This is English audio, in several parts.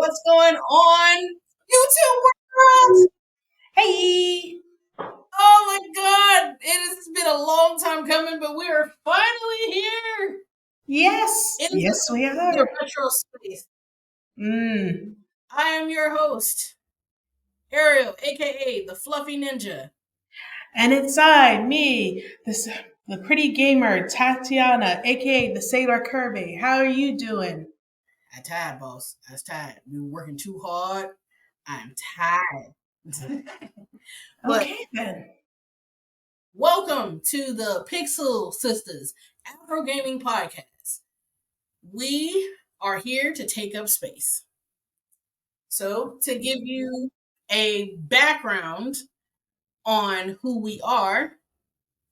what's going on, YouTube world? Hey! Oh my god, it has been a long time coming, but we are finally here Yes, in yes, we the are. retro space. Mm. I am your host, Ariel, aka the Fluffy Ninja. And inside me, the pretty gamer Tatiana, aka the Sailor Kirby. How are you doing? I'm tired, boss. I was tired. We were working too hard. I'm tired. But Okay then. welcome to the Pixel Sistas Afro Gaming Podcast. We are here to take up space. So, to give you a background on who we are,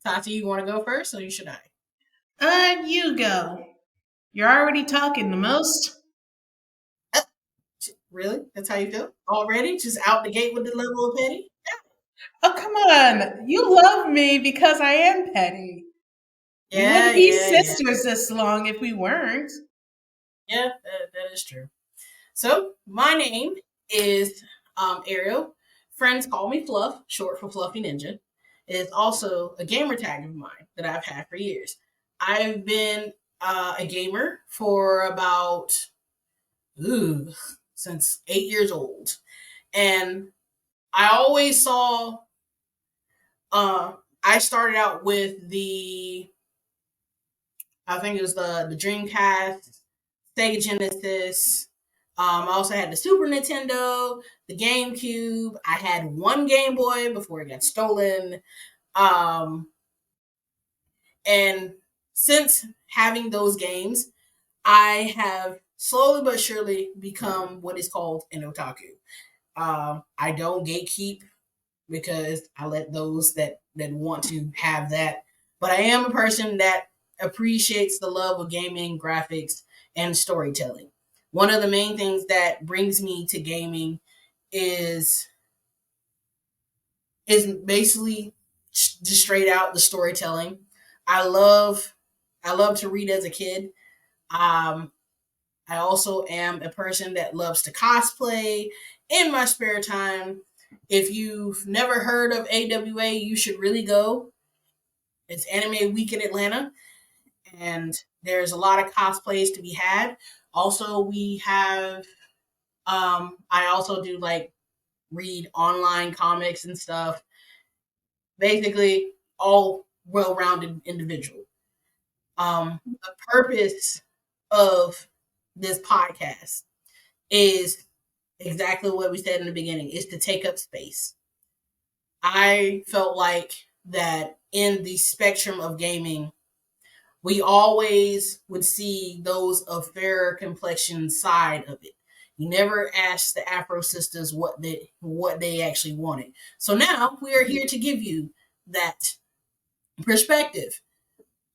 Tati, you want to go first, or should I? You go. You're already talking the most. Uh, Really? That's how you feel? Already? Just out the gate with the level of petty? Oh, come on. You love me because I am petty. We Yeah, wouldn't be yeah, yeah. sisters this long if we weren't. Yeah, that is true. So, my name is Ariel. Friends call me Fluff, short for Fluffy Ninja. It is also a gamer tag of mine that I've had for years. I've been a gamer for about since 8 years old, and I always saw. I started out with I think it was the Dreamcast, Sega Genesis. I also had the Super Nintendo, the GameCube. I had one Game Boy before it got stolen. Um, and since having those games, I have slowly but surely become what is called an otaku. I don't gatekeep because I let those that want to have that. But I am a person that appreciates the love of gaming, graphics, and storytelling. One of the main things that brings me to gaming is is basically just straight out the storytelling. I love I love to read as a kid. Um, I also am a person that loves to cosplay in my spare time. If you've never heard of AWA, you should really go. It's Anime Week in Atlanta, and there's a lot of cosplays to be had. Also, we have, I also do like read online comics and stuff. Basically, all well rounded individual. The purpose of this podcast is exactly what we said in the beginning, is to take up space. I felt like that in the spectrum of gaming, we always would see those of fairer complexion side of it. You never asked the Afro sisters what they actually wanted. So now we are here to give you that perspective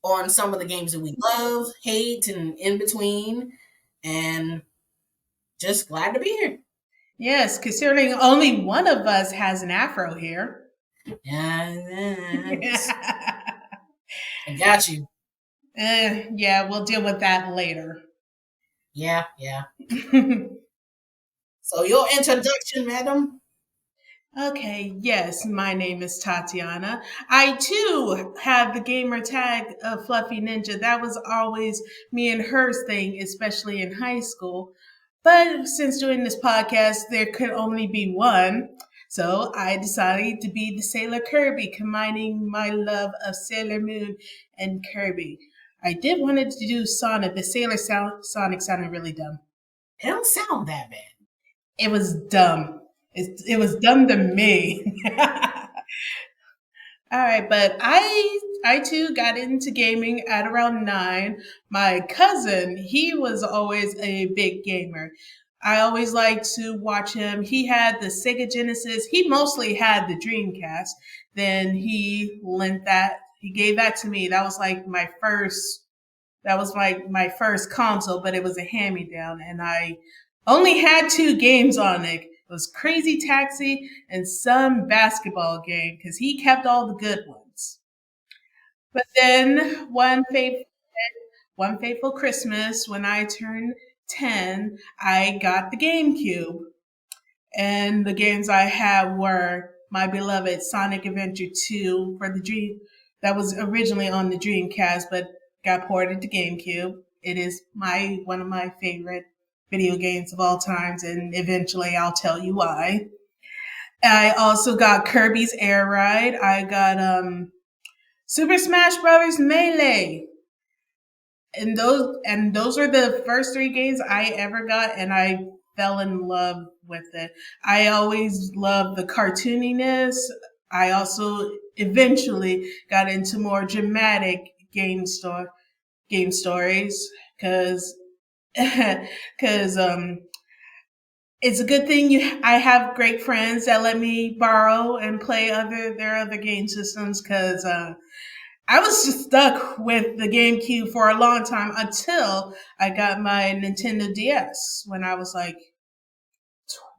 on some of the games that we love, hate, and in between, and just glad to be here. Yes, considering only one of us has an afro here. Yes. I got you. Yeah, we'll deal with that later. Yeah, yeah. So your introduction, madam. Okay, yes, my name is Tatiana. I too have the gamer tag of Fluffy Ninja. That was always me and hers thing, especially in high school. But since doing this podcast, there could only be one. So I decided to be the Sailor Kirby, combining my love of Sailor Moon and Kirby. I did wanted to do Sonic. The Sonic sounded really dumb. It don't sound that bad. It was dumb. It was dumb to me. All right, but I too got into gaming at around 9. My cousin, he was always a big gamer. I always liked to watch him. He had the Sega Genesis. He mostly had the Dreamcast. Then he gave that to me. That was my first console, but it was a hand me down, and I only had 2 games on it. It was Crazy Taxi and some basketball game because he kept all the good ones. But then one fateful Christmas, when I turned 10, I got the GameCube. And the games I had were my beloved Sonic Adventure 2 for the Dream, that was originally on the Dreamcast but got ported to GameCube. It is my one of my favorite video games of all times, and eventually I'll tell you why. I also got Kirby's Air Ride. I got Super Smash Brothers Melee. And those are the first three games I ever got, and I fell in love with it. I always loved the cartooniness. I also eventually got into more dramatic game stories because because it's a good thing I have great friends that let me borrow and play their other game systems because I was just stuck with the GameCube for a long time until I got my Nintendo DS when I was like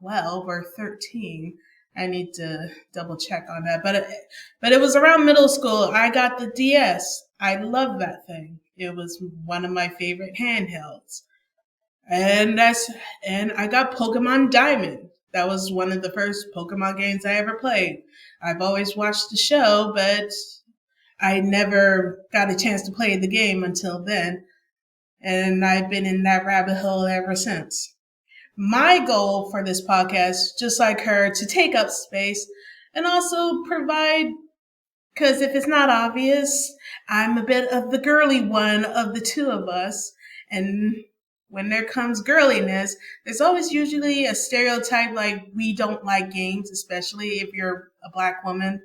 12 or 13. I need to double check on that. But it was around middle school. I got the DS. I love that thing. It was one of my favorite handhelds. And that's and I got Pokemon Diamond. That was one of the first Pokemon games I ever played. I've always watched the show, but I never got a chance to play the game until then, and I've been in that rabbit hole ever since. My goal for this podcast, just like her, to take up space and also provide, because if it's not obvious, I'm a bit of the girly one of the two of us, and when there comes girliness, there's always usually a stereotype like we don't like games, especially if you're a black woman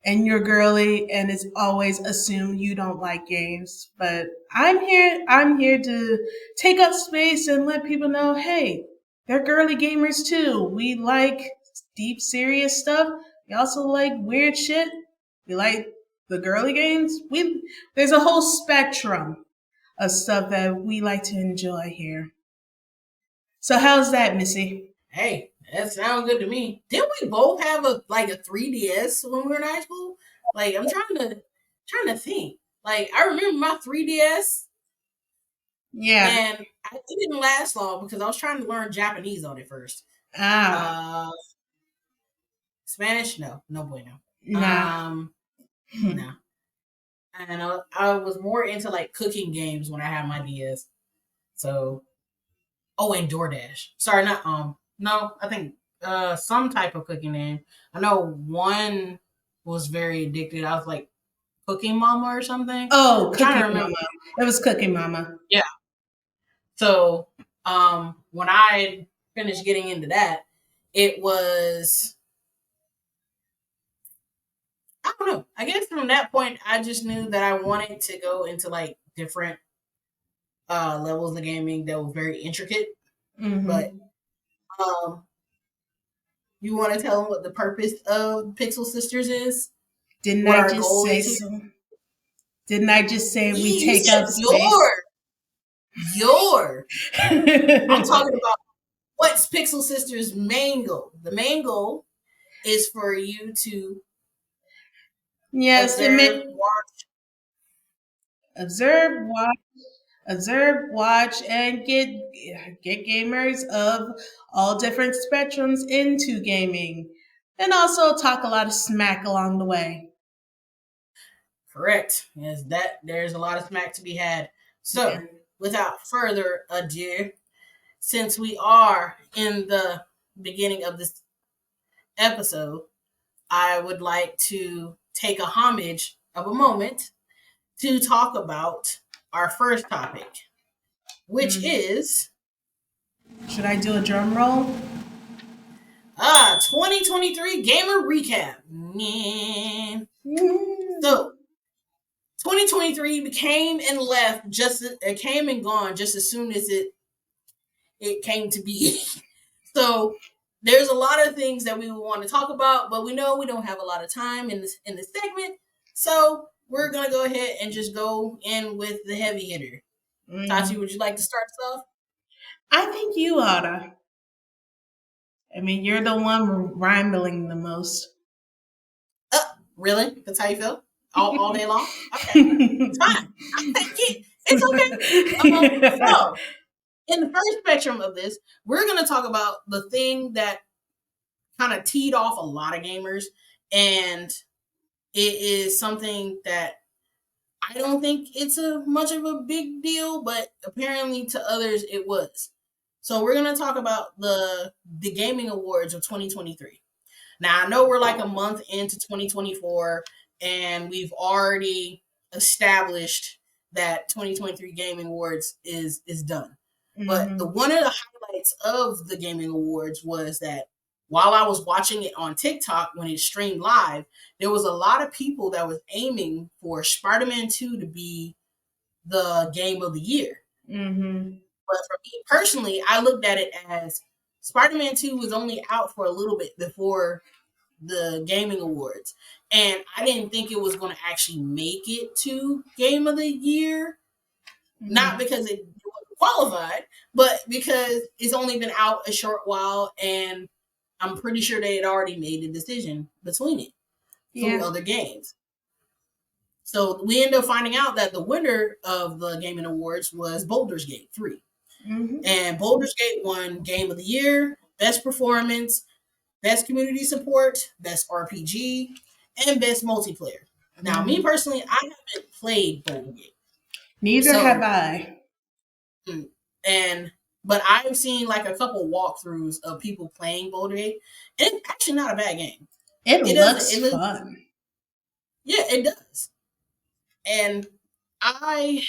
and you're girly, and it's always assumed you don't like games. But I'm here to take up space and let people know, hey, they're girly gamers too. We like deep serious stuff. We also like weird shit. We like the girly games. We There's a whole spectrum of stuff that we like to enjoy here. So how's that, Missy? Hey, that sounds good to me. Didn't we both have a 3DS when we were in high school? Like I'm trying to think. Like I remember my 3DS, Yeah. and it didn't last long because I was trying to learn Japanese on it first. Ah, Uh, Spanish, no, no bueno. nah. No. And I was more into like cooking games when I had my DS. So, oh, and DoorDash. Sorry, not no, I think some type of cooking name. I know one was very addicted. I was like Cooking Mama or something. Oh, I'm trying Cookie to remember. Mama. It was Cookie Mama. Yeah. So, when I finished getting into that, it was I don't know. I guess from that point, I just knew that I wanted to go into like different levels of gaming that were very intricate. But Mm-hmm. um, you want to tell them what the purpose of Pixel Sisters is? Didn't What I our just goal say is here? so? Didn't I just say we You take said up space? your. I'm talking about what's Pixel Sisters' main goal. The main goal is for you to Yes, it observe, meant watch. observe, watch, observe, watch, and get gamers of all different spectrums into gaming, and also talk a lot of smack along the way. Correct. Yes, that there's a lot of smack to be had. Yeah. So, without further ado, since we are in the beginning of this episode, I would like to take a homage of a moment to talk about our first topic, which Mm. is Should I do a drum roll? 2023 gamer recap. Yeah. Mm. So 2023 became and left just it came and gone just as soon as it came to be. So there's a lot of things that we want to talk about, but we know we don't have a lot of time in this segment. So we're gonna go ahead and just go in with the heavy hitter. Tati, Mm. would you like to start us off? I think you oughta. I mean, you're the one rambling the most. Uh, really? That's how you feel? All day long? Okay. It's fine. I'll take it. It's okay. So in the first spectrum of this, we're going to talk about the thing that kind of teed off a lot of gamers, and it is something that I don't think it's a much of a big deal, but apparently to others it was. So we're gonna talk about the gaming awards of 2023. Now I know we're like a month into 2024, and we've already established that 2023 Gaming Awards is done. But the Mm-hmm. one of the highlights of the Gaming Awards was that while I was watching it on TikTok when it streamed live, there was a lot of people that was aiming for Spider-Man 2 to be the game of the year. Mm-hmm. But for me personally, I looked at it as Spider-Man 2 was only out for a little bit before the gaming awards. And I didn't think it was going to actually make it to game of the year. Not Mm-hmm. because it wasn't qualified, but because it's only been out a short while, and I'm pretty sure they had already made a decision between it through Yeah. other games. So we ended up finding out that the winner of the gaming awards was Baldur's Gate 3. Mm-hmm. And Baldur's Gate won Game of the Year, Best Performance, Best Community Support, Best RPG, and Best Multiplayer. Now, me Mm-hmm. personally, I haven't played Baldur's Gate. Neither have So, I. mm, and but I've seen like a couple walkthroughs of people playing Baldur's Gate, and it's actually not a bad game. It It doesn't. looks It looks. fun. Yeah, it does. And I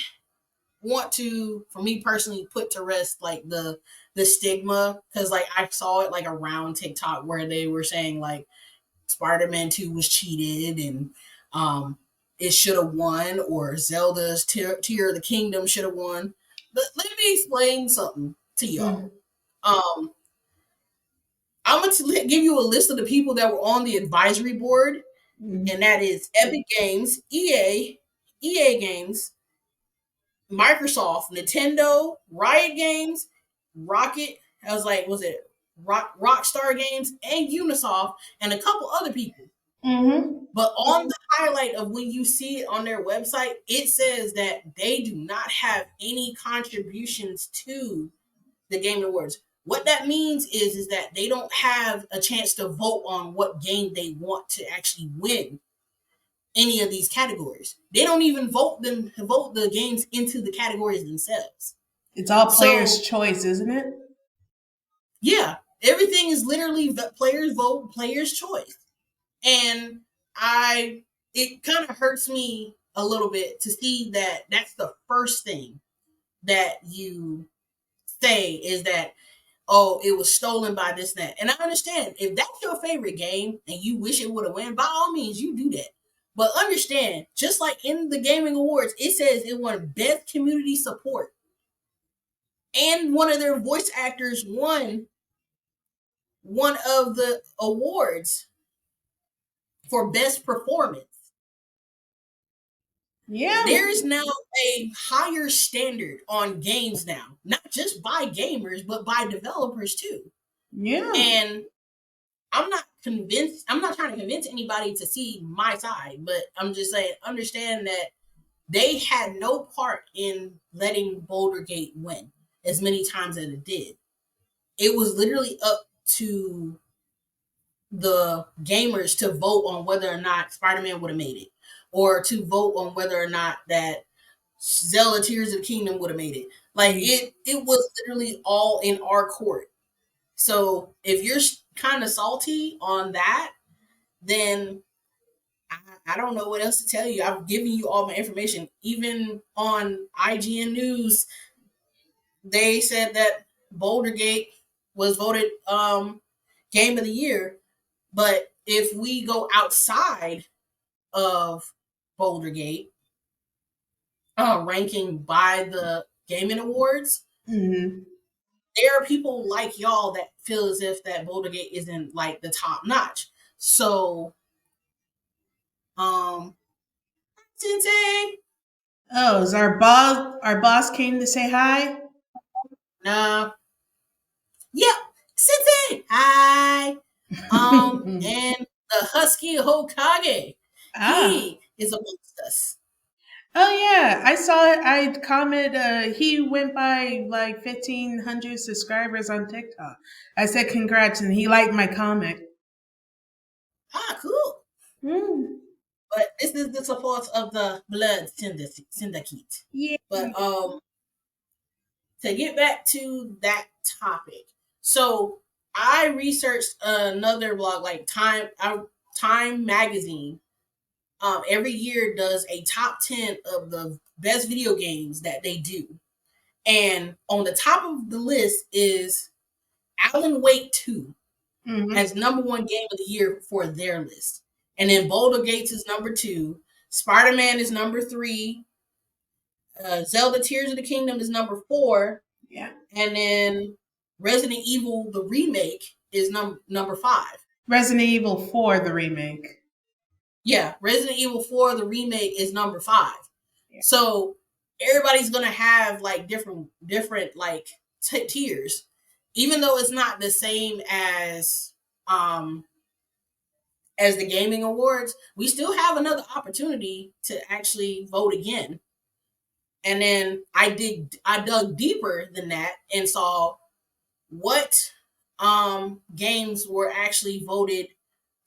want to, for me personally, put to rest like the stigma, because like I saw it like around TikTok where they were saying like Spider-Man 2 was cheated, and it should have won, or Zelda's Tear of the Kingdom should have won. But let me explain something to y'all. Mm-hmm. Um, I'm going to give you a list of the people that were on the advisory board, and that is Epic Games, EA Games, Microsoft, Nintendo, Riot Games, Rocket. I was like, was it Rockstar Games and Unisoft and a couple other people. Mm-hmm. But on the highlight of when you see it on their website, it says that they do not have any contributions to the Game Awards. What that means is that they don't have a chance to vote on what game they want to actually win any of these categories. They don't even vote the games into the categories themselves. It's all player's So choice, isn't it? yeah, everything is literally the players vote, players choice. And I it kind of hurts me a little bit to see that that's the first thing that you say is that, oh, it was stolen by this and that. And I understand if that's your favorite game and you wish it would have won, by all means you do that. But understand, just like in the gaming awards, it says it won best community support, and one of their voice actors won one of the awards for best performance. Yeah. There's now a higher standard on games now, not just by gamers, but by developers too. Yeah. And I'm not convinced, I'm not trying to convince anybody to see my side, but I'm just saying, understand that they had no part in letting Boulder Gate win as many times as it did. It was literally up to the gamers to vote on whether or not Spider-Man would have made it, or to vote on whether or not that Zelda Tears of the Kingdom would have made it. Like Mm. it was literally all in our court. So if you're kind of salty on that, then I don't know what else to tell you. I've given you all my information. Even on IGN News, they said that Boulder Gate was voted game of the year. But if we go outside of Boulder Gate, ranking by the gaming awards, Mm-hmm. there are people like y'all that feel as if that Boulder Gate isn't like the top notch. So, um, Sensei, Oh, is our boss came to say hi? nah, yep, Sensei, hi. And the Husky Hokage, Ah. he is amongst us. Oh yeah, I saw it. I comment. He went by like 1,500 subscribers on TikTok. I said congrats, and he liked my comment. Ah, cool. Mm. But this is the support of the blood syndicate. Yeah. But to get back to that topic, so I researched another blog like Time Magazine. Every year does a top 10 of the best video games that they do, and on the top of the list is Alan Wake 2 Hmm. as number one game of the year for their list. And then Boulder Gates is number two. Spider Man is number three. Zelda Tears of the Kingdom is number four. Yeah. And then Resident Evil, the remake, is number five. Resident Evil 4, the remake. Yeah, Resident Evil 4, the remake, is number five. Yeah. So everybody's gonna have like different like tiers, even though it's not the same um as the gaming awards. We still have another opportunity to actually vote again. And then I dug deeper than that and saw what games were actually voted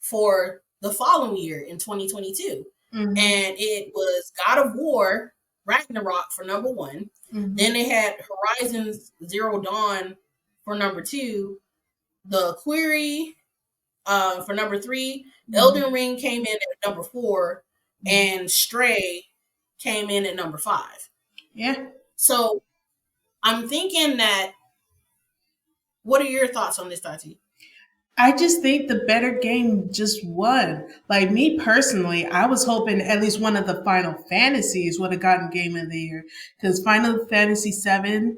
for the following year in 2022. Hmm. And it was God of War Ragnarok for number one. Hmm. Then they had Horizon Zero Dawn for number two. The Query for number three. Elden Ring came in at number four. And Stray came in at number five. Yeah. So I'm thinking that, what are your thoughts on this, Tati? I just think the better game just won. Like me personally, I was hoping at least one of the Final Fantasies would have gotten Game of the Year because Final Fantasy VII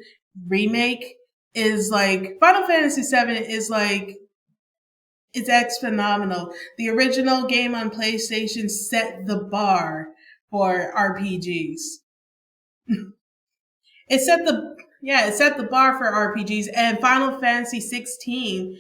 remake is like Final Fantasy VII is like it's phenomenal. The original game on PlayStation set the bar for RPGs. It set the bar for RPGs, and Final Fantasy 16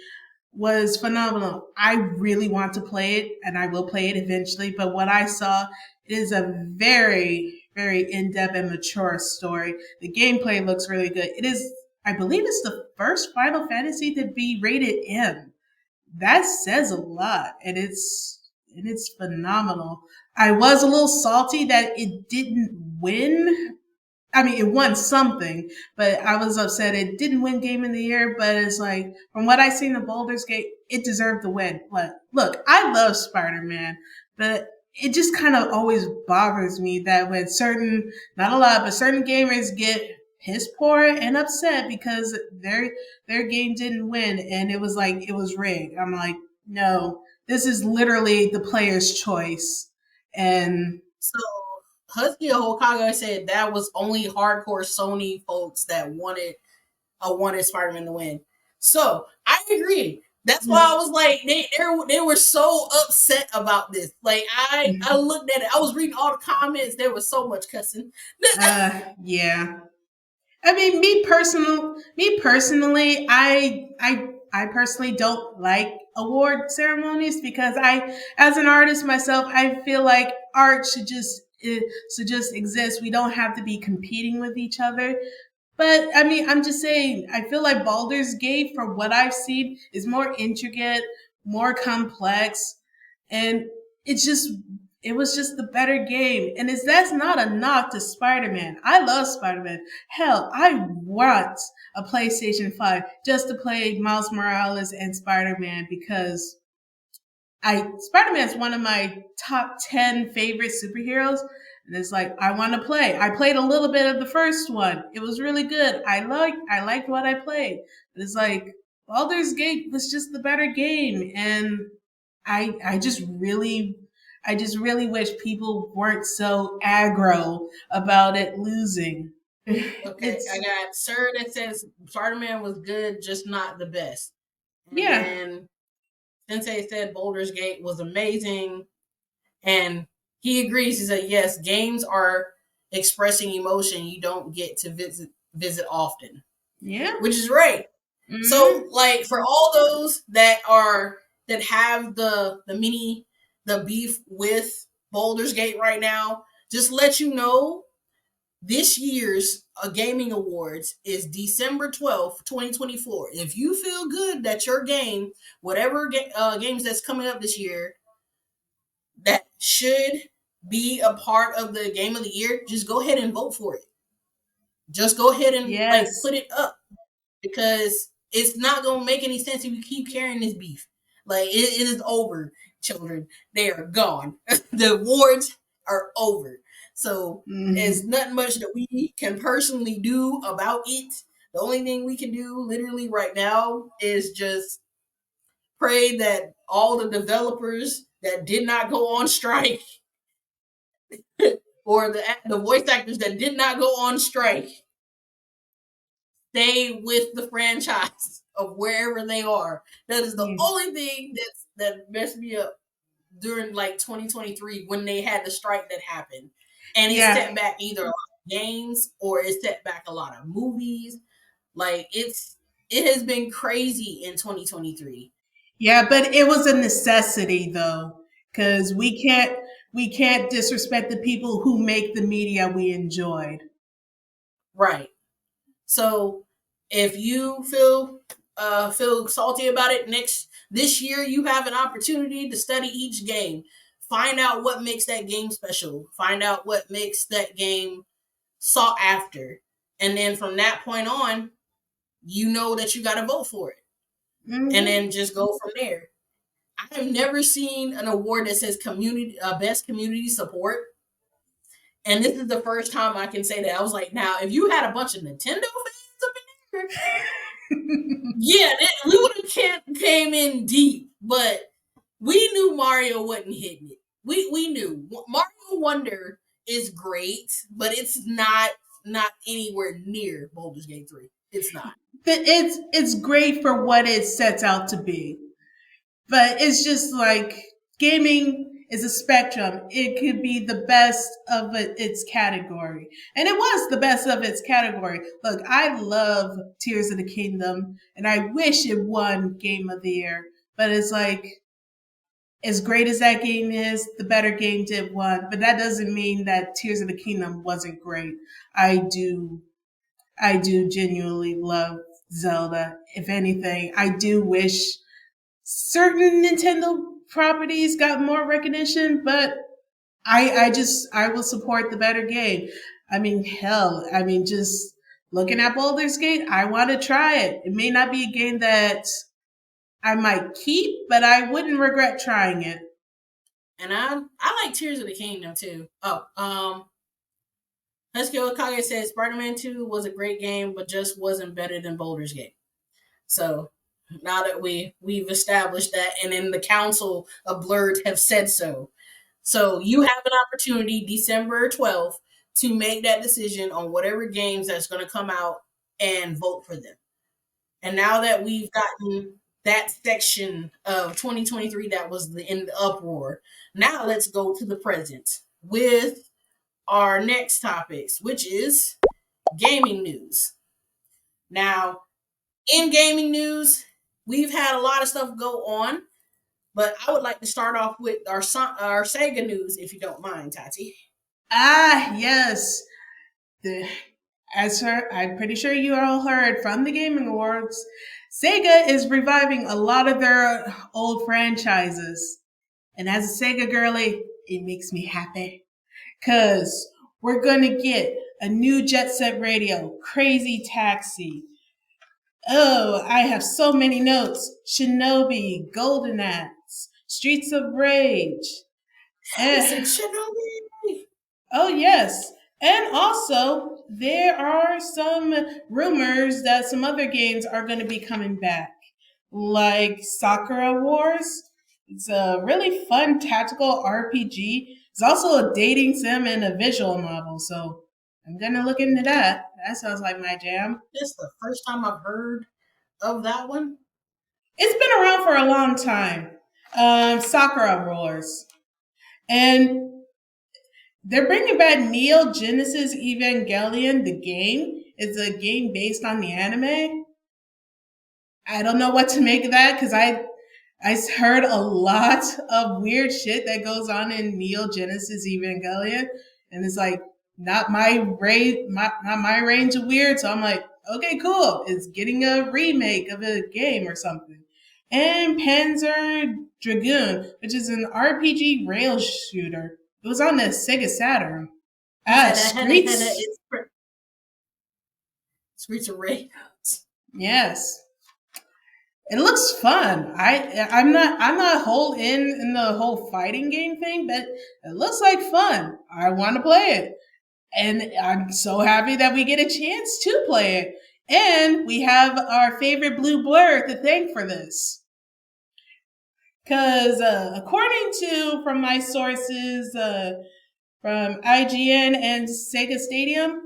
was phenomenal. I really want to play it and I will play it eventually, but what I saw is a very in-depth and mature story. The gameplay looks really good. It is, I believe it's the first Final Fantasy to be rated M. That says a lot, and it's phenomenal. I was a little salty that it didn't win. I mean, it won something, but I was upset it didn't win Game of the Year. But it's like, from what I seen in Baldur's Gate, it deserved the win. But look, I love Spider Man, but it just kind of always bothers me that when certain, not a lot, but certain gamers get piss poor and upset because their game didn't win, and it was like it was rigged. I'm like, no, this is literally the player's choice, and So Husky Hokage said that was only hardcore Sony folks that wanted Spider-Man to win. So I agree. That's why I was like, they were so upset about this. Like I looked at it. I was reading all the comments. There was so much cussing. yeah. I mean, me personally, I personally don't like award ceremonies because as an artist myself, I feel like art should just exist. We don't have to be competing with each other. But I mean, I'm just saying, I feel like Baldur's Gate, from what I've seen, is more intricate, more complex, and it's just it was just the better game. And it's that's not a knock to Spider-Man. I love Spider-Man. Hell, I want a PlayStation 5 just to play Miles Morales and Spider-Man because I Spider Man's one of my top 10 favorite superheroes. And it's like I want to play. I played a little bit of the first one. It was really good. I liked what I played. But it's like Baldur's Gate was just the better game, and I I just really wish people weren't so aggro about it losing. Okay, I It's got Sir that says Spider-Man was good, just not the best. And yeah, then Sensei said Boulder's Gate was amazing. And he agrees. He said, yes, games are expressing emotion you don't get to visit often, yeah. which is right. So, Mm-hmm. like for all those that have the beef with Boulder's Gate right now, just let you know This year's gaming awards is December 12th, 2024. If you feel good that your game, whatever games that's coming up this year, that should be a part of the game of the year, just go ahead and vote for it. Just go ahead and like Yes. put it up, because it's not gonna make any sense if you keep carrying this beef. Like it is over, children. They are gone. The awards are over. So it's Hmm. nothing much that we can personally do about it. The only thing we can do literally right now is just pray that all the developers that did not go on strike, or the voice actors that did not go on strike, stay with the franchise of wherever they are. That is the Yeah. only thing that messed me up during like 2023 when they had the strike that happened, and it Yeah. set back either a lot of games or it set back a lot of movies. Like it has been crazy in 2023. Yeah, but it was a necessity though, because we can't disrespect the people who make the media we enjoyed. Right. So if you feel salty about it, next this year you have an opportunity to study each game. Find out what makes that game special. Find out what makes that game sought after. And then from that point on, you know that you got to vote for it. And Hmm. then just go from there. I have never seen an award that says community best community support. And this is the first time I can say that. I was like, now if you had a bunch of Nintendo fans up in there, yeah, we would have came in deep, but we knew Mario wasn't hitting it. We knew Mario Wonder is great, but it's not anywhere near Baldur's Gate 3. It's not. But it's great for what it sets out to be. But it's just like gaming is a spectrum. It could be the best of its category. And it was the best of its category. Look, I love Tears of the Kingdom and I wish it won Game of the Year. But it's like, as great as that game is, the better game did won. But that doesn't mean that Tears of the Kingdom wasn't great. I do I do genuinely love Zelda. If anything, I do wish certain Nintendo properties got more recognition, but I will support the better game. I mean, hell, I mean, just looking at Baldur's Gate, I want to try it. It may not be a game that I might keep, but I wouldn't regret trying it. And I like Tears of the Kingdom too. Oh, Husky Okage said Spider-Man 2 was a great game, but just wasn't better than Baldur's Gate. So now that we've established that, and then the Council of Blurred have said so, so you have an opportunity December 12th to make that decision on whatever games that's going to come out and vote for them. And now that we've gotten that section of 2023 that was in the uproar, now let's go to the present with our next topics, which is gaming news. Now, in gaming news, we've had a lot of stuff go on, but I would like to start off with our Sega news, if you don't mind, Tati. Ah, yes. The, I'm pretty sure you all heard from the Gaming Awards, Sega is reviving a lot of their old franchises. And as a Sega girly, it makes me happy. Because we're going to get a new Jet Set Radio, Crazy Taxi. Oh, I have so many notes. Shinobi, Golden Axe, Streets of Rage. He Eh, said Shinobi. oh, yes. And also, there are some rumors that some other games are going to be coming back, like Sakura Wars. It's a really fun tactical RPG. It's also a dating sim and a visual novel, so I'm going to look into that. That sounds like my jam. This is the first time I've heard of that one. It's been around for a long time. Sakura Wars. And they're bringing back Neo Genesis Evangelion, the game. It's a game based on the anime. I don't know what to make of that because I heard a lot of weird shit that goes on in Neo Genesis Evangelion, and it's like not my range of weird. So I'm like, okay, cool. It's getting a remake of a game or something. And Panzer Dragoon, which is an RPG rail shooter. It was on the Sega Saturn. He said, Streets. it's Streets of Rage. Yes, it looks fun. I'm not whole in the whole fighting game thing, but it looks like fun. I want to play it. And I'm so happy that we get a chance to play it. And we have our favorite blue blur to thank for this. Because according to from my sources from IGN and Sega Stadium,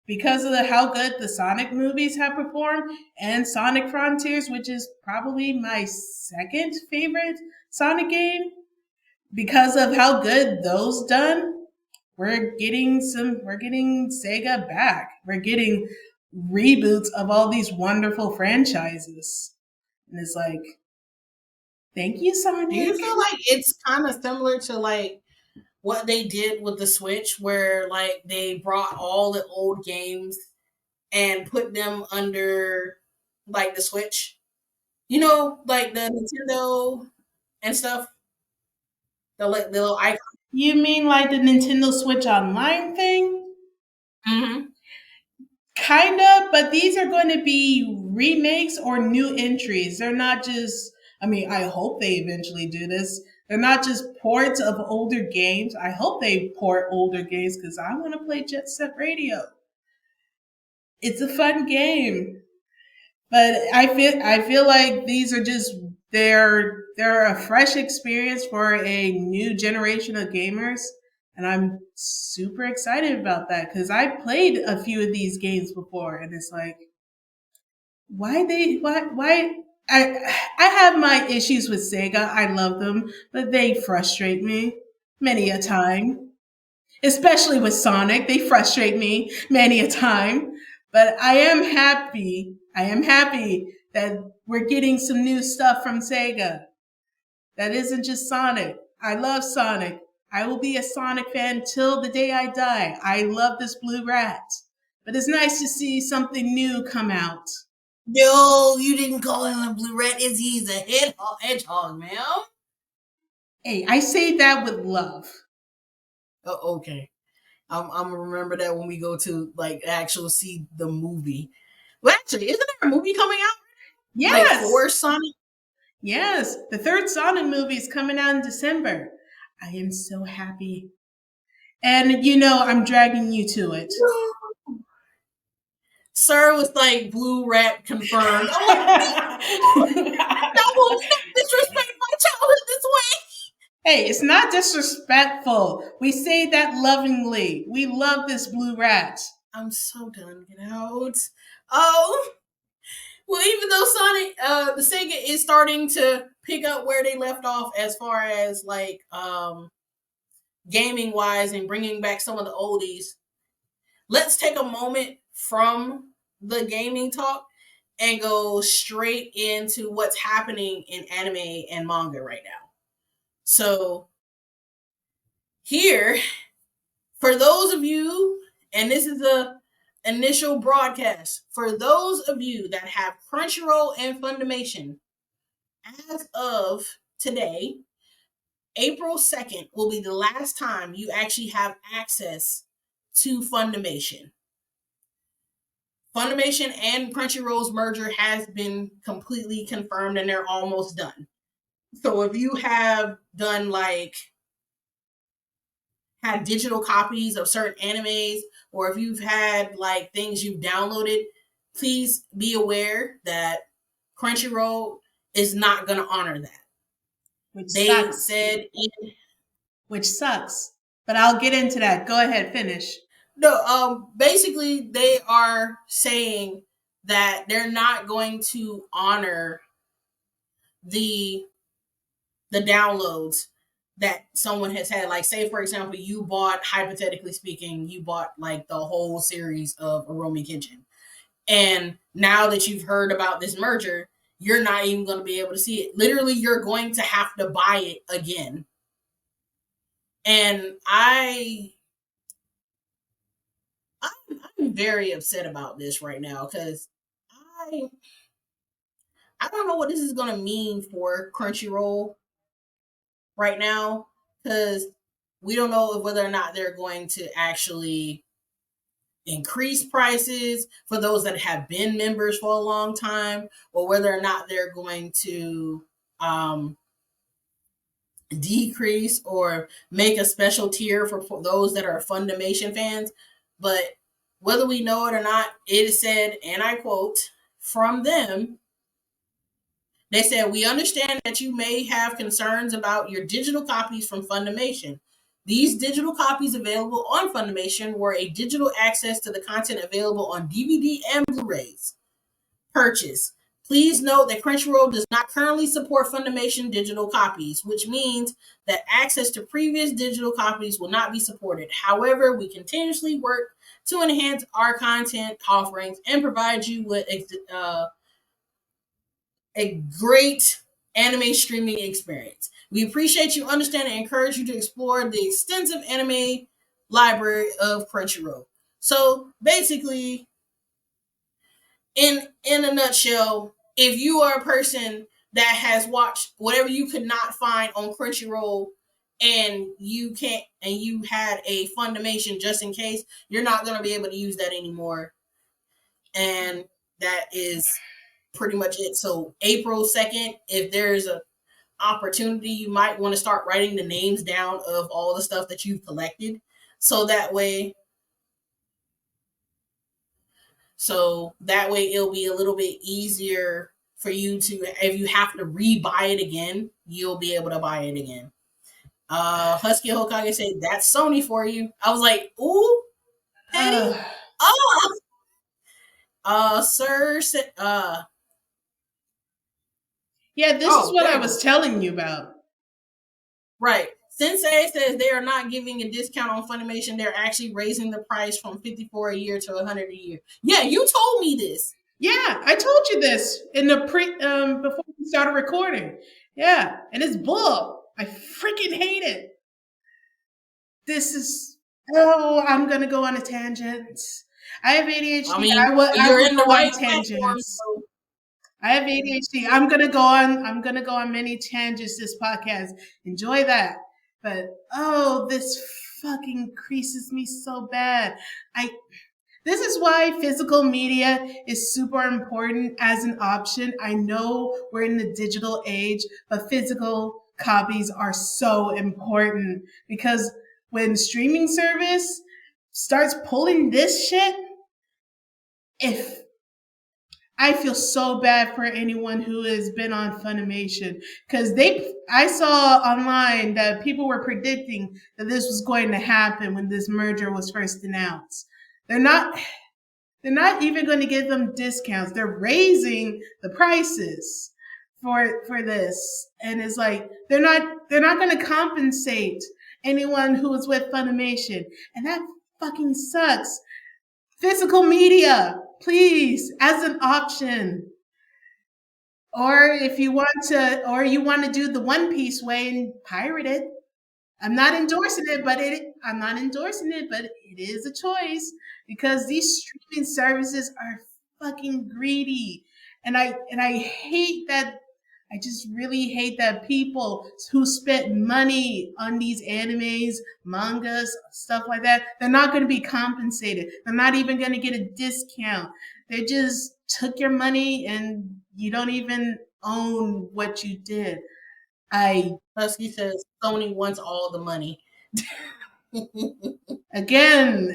because of how good the Sonic movies have performed and Sonic Frontiers, which is probably my second favorite Sonic game, because of how good those done, we're getting Sega back. We're getting reboots of all these wonderful franchises. And it's like, thank you, Do you Sonic. feel like it's kind of similar to like what they did with the Switch, where like they brought all the old games and put them under like the Switch? You know, like the Nintendo and stuff. The little icon. You mean like the Nintendo Switch Online thing? Mm-hmm. Kind of, but these are going to be remakes or new entries. They're not just, I mean, I hope they eventually do this. They're not just ports of older games. I hope they port older games because I want to play Jet Set Radio. It's a fun game. But I feel like these are just they're a fresh experience for a new generation of gamers, and I'm super excited about that because I played a few of these games before, and it's like why I have my issues with Sega. I love them, but they frustrate me many a time, especially with Sonic. They frustrate me many a time. But I am happy that we're getting some new stuff from Sega. That isn't just Sonic. I love Sonic. I will be a Sonic fan till the day I die. I love this blue rat. But it's nice to see something new come out. No, you didn't call him a blue rat. Is he's a hedgehog, man? Hey, I say that with love. Oh, okay. I'm gonna remember that when we go to like actual see the movie. Well, actually, isn't there a movie coming out like Yes. for Sonic? Yes. The third Sonic movie is coming out in December. I am so happy. And you know, I'm dragging you to it. Sir was like blue rat confirmed. I'm like, no, stop disrespect my childhood this way. Hey, it's not disrespectful. We say that lovingly. We love this blue rat. I'm so done. Get out. Oh, well, even though Sonic, the Sega is starting to pick up where they left off as far as like gaming wise and bringing back some of the oldies. Let's take a moment from the gaming talk and go straight into what's happening in anime and manga right now. So, here, for those of you, and this is the initial broadcast, for those of you that have Crunchyroll and Funimation, as of today, April 2nd will be the last time you actually have access to Funimation. Funimation and Crunchyroll's merger has been completely confirmed and they're almost done. So if you have done like had digital copies of certain animes or if you've had like things you've downloaded, please be aware that Crunchyroll is not going to honor that. Which They sucks. said Which sucks. But I'll get into that. Go ahead, finish. no, basically they are saying that they're not going to honor the the downloads that someone has had. Like, say for example, you bought, hypothetically speaking, you bought like the whole series of Aromi Kenshin, and now that you've heard about this merger, you're not even going to be able to see it. Literally, you're going to have to buy it again. And I'm very upset about this right now because I I don't know what this is gonna mean for Crunchyroll right now because we don't know whether or not they're going to actually increase prices for those that have been members for a long time, or whether or not they're going to um, decrease or make a special tier for those that are Fundamation fans. But whether we know it or not, it is said, and I quote from them, they said, "We understand that you may have concerns about your digital copies from Fundamation. These digital copies available on Fundamation were a digital access to the content available on DVD and Blu-rays purchase. Please note that Crunchyroll does not currently support Funimation digital copies, which means that access to previous digital copies will not be supported. However, we continuously work to enhance our content offerings and provide you with a great anime streaming experience. We appreciate you, understand, and encourage you to explore the extensive anime library of Crunchyroll." So basically, in a nutshell, if you are a person that has watched whatever you could not find on Crunchyroll and you had a Fundamation just in case, you're not going to be able to use that anymore. And that is pretty much it. So April 2nd, if there's a opportunity, you might want to start writing the names down of all the stuff that you've collected. So that way it'll be a little bit easier for you to, if you have to re-buy it again, you'll be able to buy it again. Husky Hokage said, "That's Sony for you." I was like, "Ooh, petty." Oh, sir said, Yeah, this is oh, what there I you go. was telling you about. Right. Sensei says they are not giving a discount on Funimation. They're actually raising the price from 54 a year to 100 a year. Yeah, you told me this. Yeah, I told you this in the before we started recording. Yeah, and it's bull. I freaking hate it. This is I'm gonna go on a tangent. I have I ADHD. mean, I you're will in the go on right platform, tangents. so I have ADHD. I'm gonna go on many tangents this podcast. Enjoy that. But this fucking creases me so bad. I This is why physical media is super important as an option. I know we're in the digital age, but physical copies are so important because when streaming service starts pulling this shit, if I feel so bad for anyone who has been on Funimation because I saw online that people were predicting that this was going to happen when this merger was first announced. They're not They're not even going to give them discounts. They're raising the prices for this, and it's like they're not going to compensate anyone who is with Funimation, and that fucking sucks. Physical media, please, as an option. Or if you want to, or you want to do the One Piece way and pirate it, I'm not endorsing it, but it is a choice because these streaming services are fucking greedy. And I hate that. I just really hate that people who spent money on these animes, mangas, stuff like that, they're not going to be compensated. They're not even going to get a discount. They just took your money and you don't even own what you did. I Husky says Sony wants all the money. Again,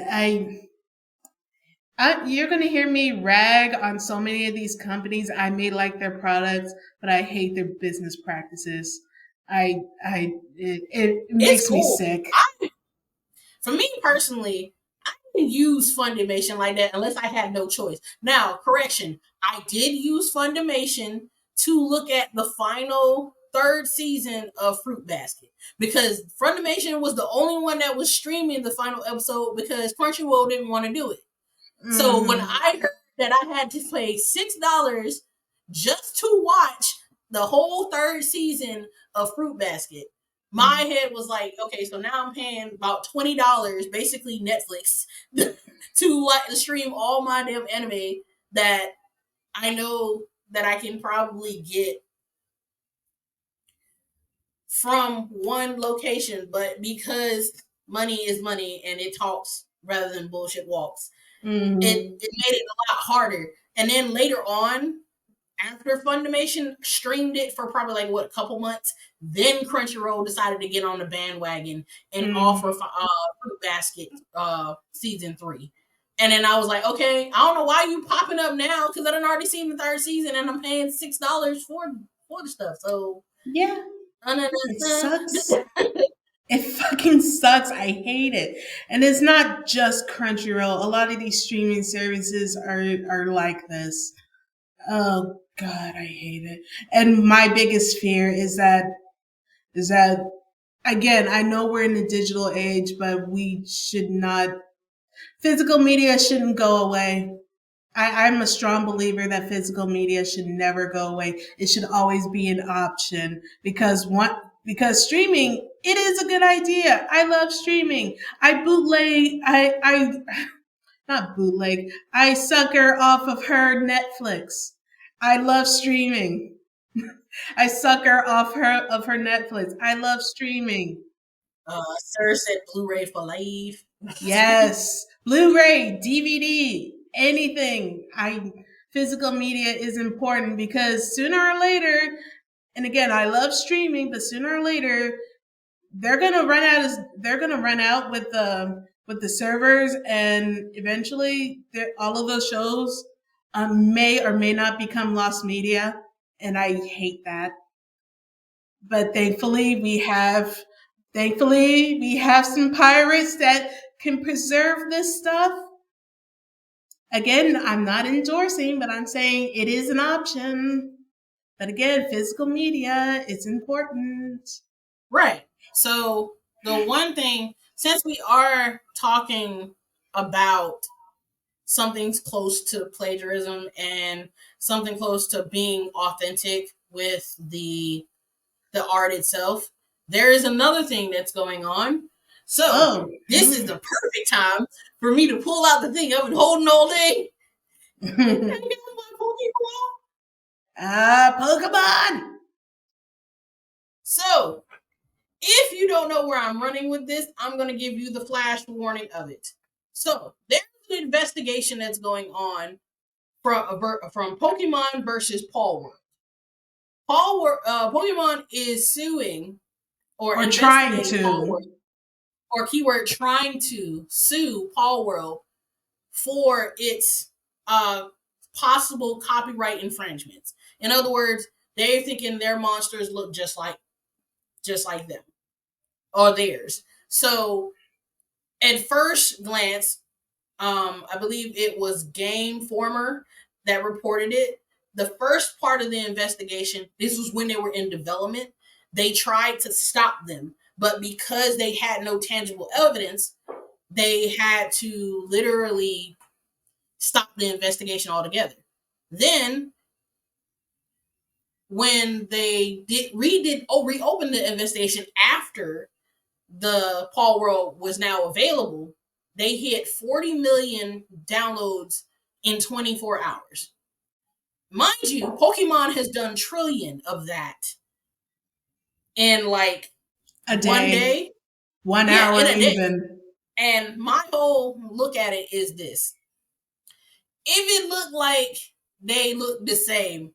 you're gonna hear me rag on so many of these companies. I may like their products, but I hate their business practices. It It's makes me cool. sick. For me personally, I didn't use Fundamation like that unless I had no choice. Now, correction, I did use Fundamation to look at the final third season of Fruit Basket because Fundamation was the only one that was streaming the final episode because Crunchyroll didn't want to do it. So when I heard that I had to pay $6 just to watch the whole third season of Fruit Basket, my head was like, okay, so now I'm paying about $20, basically Netflix, to like stream all my damn anime that I know that I can probably get from one location, but because money is money and it talks rather than bullshit walks, Hmm. it made it a lot harder. And then later on, after Funimation streamed it for probably like what a couple months, then Crunchyroll decided to get on the bandwagon and offer Hmm. Fruit Basket season 3. And then I was like, okay, I don't know why you popping up now because I done already seen the third season and I'm paying $6 for the stuff. So Yeah, it sucks. uh, It fucking sucks. I hate it. And it's not just Crunchyroll. A lot of these streaming services are like this. Oh god, I hate it. And my biggest fear is that again, I know we're in the digital age, but we should not physical media shouldn't go away. I'm a strong believer that physical media should never go away. It should always be an option because streaming, it is a good idea. I love streaming. I not bootleg. I sucker off of her Netflix. I love streaming. I sucker off her Netflix. I love streaming. Sir said Blu-ray for life. Yes, Blu-ray, DVD, anything. I physical media is important because sooner or later, and again, I love streaming, but sooner or later, they're gonna run out with the servers, and eventually, all of those shows may or may not become lost media, and I hate that. But thankfully we have some pirates that can preserve this stuff. Again, I'm not endorsing, but I'm saying it is an option. But again, physical media is important. Right. So the one thing, since we are talking about something's close to plagiarism and something close to being authentic with the art itself, there is another thing that's going on. So Oh. this is the perfect time for me to pull out the thing I've been holding all day. And Ah, hang out my Pokemon. Pokemon. So if you don't know where I'm running with this, I'm going to give you the flash warning of it. So there's an investigation that's going on from Pokemon versus Palworld. Pokemon is suing or Or trying investigating to. Palworld, or keyword trying to sue Palworld for its uh, possible copyright infringements. In other words, they're thinking their monsters look just like them or theirs. So at first glance, I believe it was Game Former that reported it. The first part of the investigation, this was when they were in development, they tried to stop them. But because they had no tangible evidence, they had to literally stop the investigation altogether. Then, when they reopened the investigation after the Palworld was now available, they hit 40 million downloads in 24 hours. Mind you, Pokemon has done trillion of that in like A one day. day. One Yeah, in hour a day. even. And my whole look at it is this. If it looked like they look the same,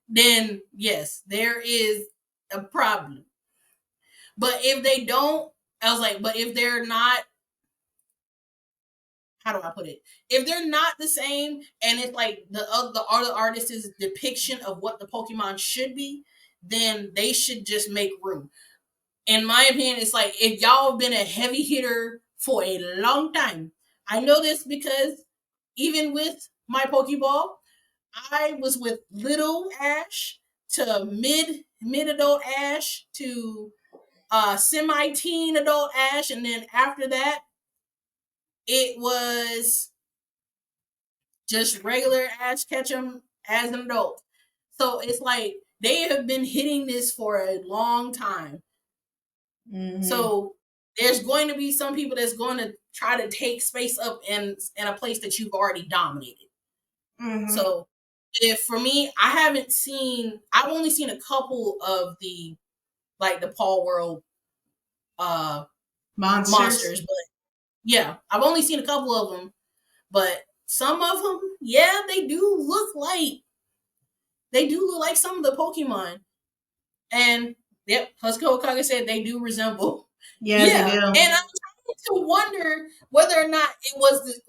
then yes, there is a problem. But if they don't, I was like, but if they're not, how do I put it? If they're not the same, and it's like the other artist's depiction of what the Pokemon should be, then they should just make room. In my opinion, it's like if y'all have been a heavy hitter for a long time. I know this because even with my Pokeball, I was with little Ash to mid adult Ash to semi teen adult Ash, and then after that, it was just regular Ash Ketchum as an adult. So it's like they have been hitting this for a long time. Hmm. So there's going to be some people that's going to try to take space up in a place that you've already dominated. Mm-hmm. So if for me, I've only seen a couple of the like the Palworld uh Monsters. monsters, but yeah, I've only seen a couple of them, but some of them, yeah, they do look like some of the Pokemon. And yep, Husky Okage said they do resemble. Yeah, they Yeah, do. and I'm trying to wonder whether or not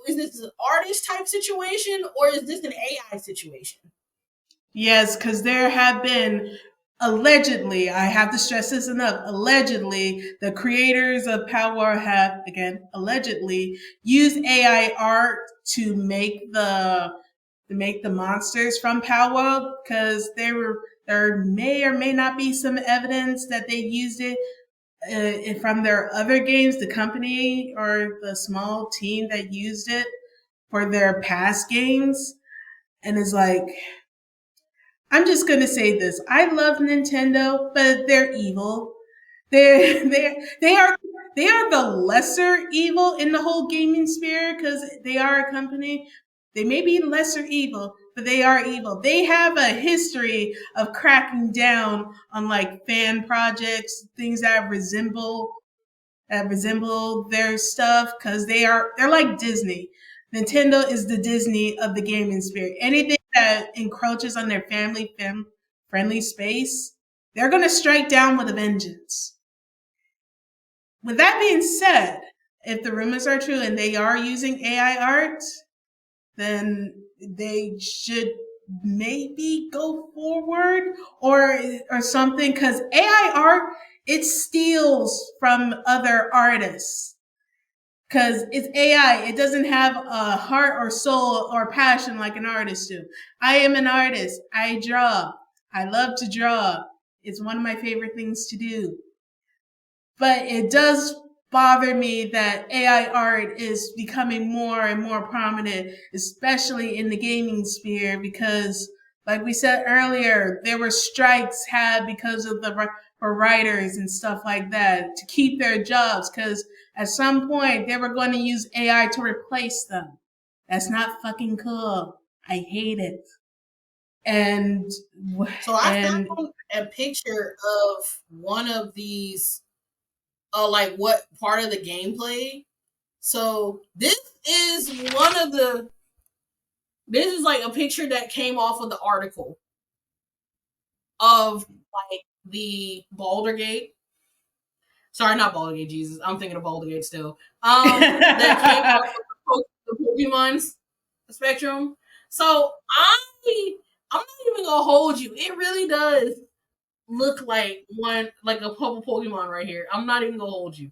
is this an artist type situation or is this an AI situation? Yes, because there have been allegedly, I have to stress this enough, allegedly, the creators of Power have, again, allegedly, used AI art to make the monsters from Palworld because there may or may not be some evidence that they used it from their other games, the company or the small team that used it for their past games. And it's like, I'm just gonna say this. I love Nintendo, but they're evil. They are the lesser evil in the whole gaming sphere because they are a company. They may be lesser evil, but they are evil. They have a history of cracking down on like fan projects, things that resemble their stuff because they're like Disney. Nintendo is the Disney of the gaming sphere. Anything that encroaches on their friendly space, they're gonna strike down with a vengeance. With that being said, if the rumors are true and they are using AI art, then they should maybe go forward or something because AI art, it steals from other artists because it's AI. It doesn't have a heart or soul or passion like an artist do. I am an artist. I draw. I love to draw. It's one of my favorite things to do. But it does bother me that AI art is becoming more and more prominent, especially in the gaming sphere, because, like we said earlier, there were strikes had because of for writers and stuff like that to keep their jobs, because at some point they were going to use AI to replace them. That's not fucking cool. I hate it. And So I and found a picture of one of these, like what part of the gameplay. So one of the. This is like a picture that came off of the article of like the Baldur Gate. Sorry, not Baldur Gate. Jesus, I'm thinking of Baldur Gate still. That came off of the Pokemon spectrum. So I'm not even gonna hold you. It really does look like a couple Pokemon right here. I'm not even gonna hold you.